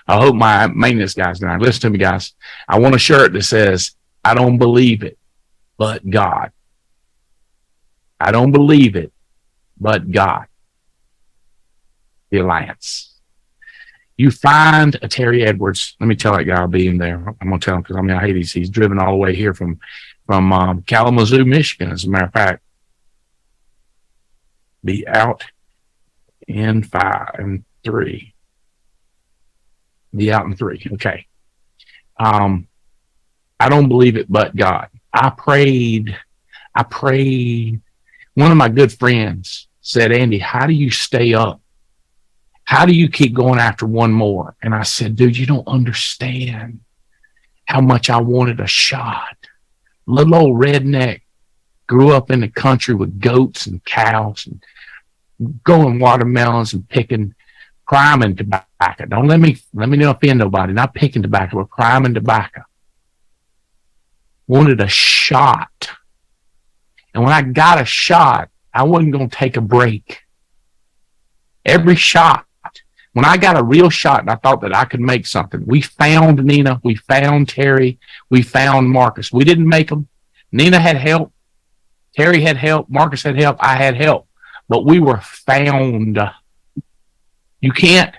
I hope my maintenance guys now. Listen to me, guys. I want a shirt that says, I don't believe it, but God. I don't believe it, but God. The Alliance. You find a Terry Edwards. Let me tell that guy I'll be in there. I'm going to tell him because I hate he's driven all the way here from Kalamazoo, Michigan, as a matter of fact. Be out in 5 and 3. Be out in 3. Okay. I don't believe it, but God. I prayed. One of my good friends said, Andy, how do you stay up? How do you keep going after one more? And I said, dude, you don't understand how much I wanted a shot. Little old redneck, grew up in the country with goats and cows and growing watermelons and picking prime and tobacco. Don't let me not offend nobody. Not picking tobacco, but prime and tobacco. Wanted a shot. And when I got a shot, I wasn't going to take a break. Every shot. When I got a real shot and I thought that I could make something, we found Nina, we found Terry, we found Marcus. We didn't make them. Nina had help. Terry had help. Marcus had help. I had help. But we were found. You can't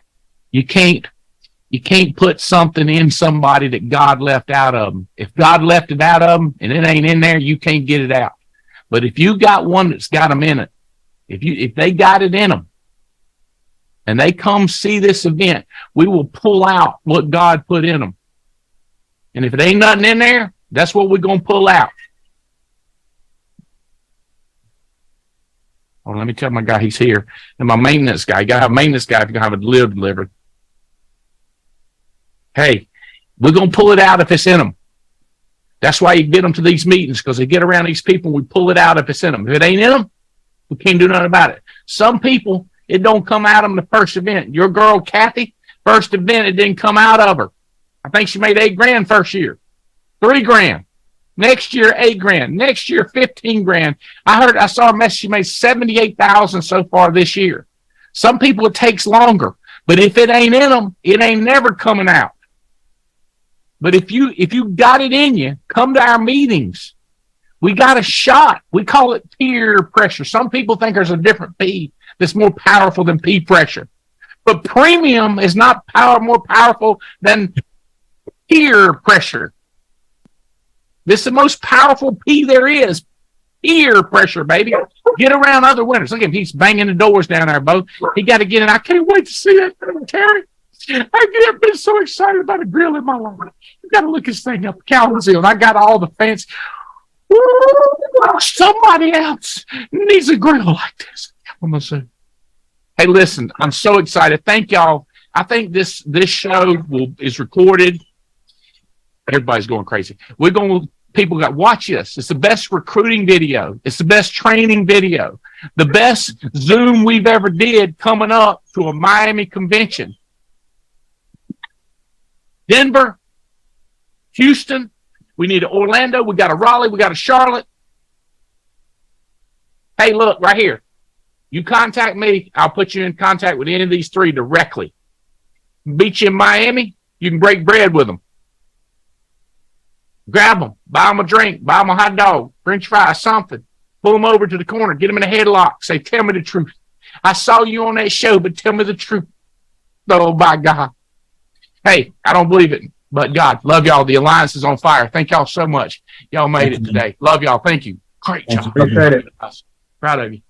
put something in somebody that God left out of them. If God left it out of them and it ain't in there, you can't get it out. But if you got one that's got them in it, if they got it in them, and they come see this event, we will pull out what God put in them. And if it ain't nothing in there, that's what we're going to pull out. Oh, let me tell my guy he's here. And my maintenance guy, you got to have a maintenance guy if you're going to have a live delivered. Hey, we're going to pull it out if it's in them. That's why you get them to these meetings, because they get around these people, we pull it out if it's in them. If it ain't in them, we can't do nothing about it. Some people, it don't come out of them the first event. Your girl, Kathy, first event, it didn't come out of her. I think she made $8,000 first year. $3,000. Next year, $8,000. Next year, $15,000. I saw a message she made $78,000 so far this year. Some people it takes longer, but if it ain't in them, it ain't never coming out. But if you got it in you, come to our meetings. We got a shot. We call it peer pressure. Some people think there's a different P that's more powerful than P pressure. But premium is not more powerful than peer pressure. This is the most powerful P there is. peer pressure, baby. Get around other winners. Look at him. He's banging the doors down there, Bo. He got to get in. I can't wait to see that thing, Terry. I've never been so excited about a grill in my life. You got to look this thing up, Kalamazoo, and I got all the fancy. Somebody else needs a grill like this. I'm gonna say. Hey, listen, I'm so excited. Thank y'all. I think this show is recorded. Everybody's going crazy. People got watch this. It's the best recruiting video. It's the best training video. The best Zoom we've ever did coming up to a Miami convention. Denver, Houston. We need Orlando. We got a Raleigh. We got a Charlotte. Hey, look right here. You contact me. I'll put you in contact with any of these three directly. Beat you in Miami. You can break bread with them. Grab them. Buy them a drink. Buy them a hot dog, French fries, something. Pull them over to the corner. Get them in a headlock. Say, tell me the truth. I saw you on that show, but tell me the truth. Oh, by God. Hey, I don't believe it. But God, love y'all. The Alliance is on fire. Thank y'all so much. Y'all made it today. Love y'all. Thank you. Great job. Appreciate it. Proud of you.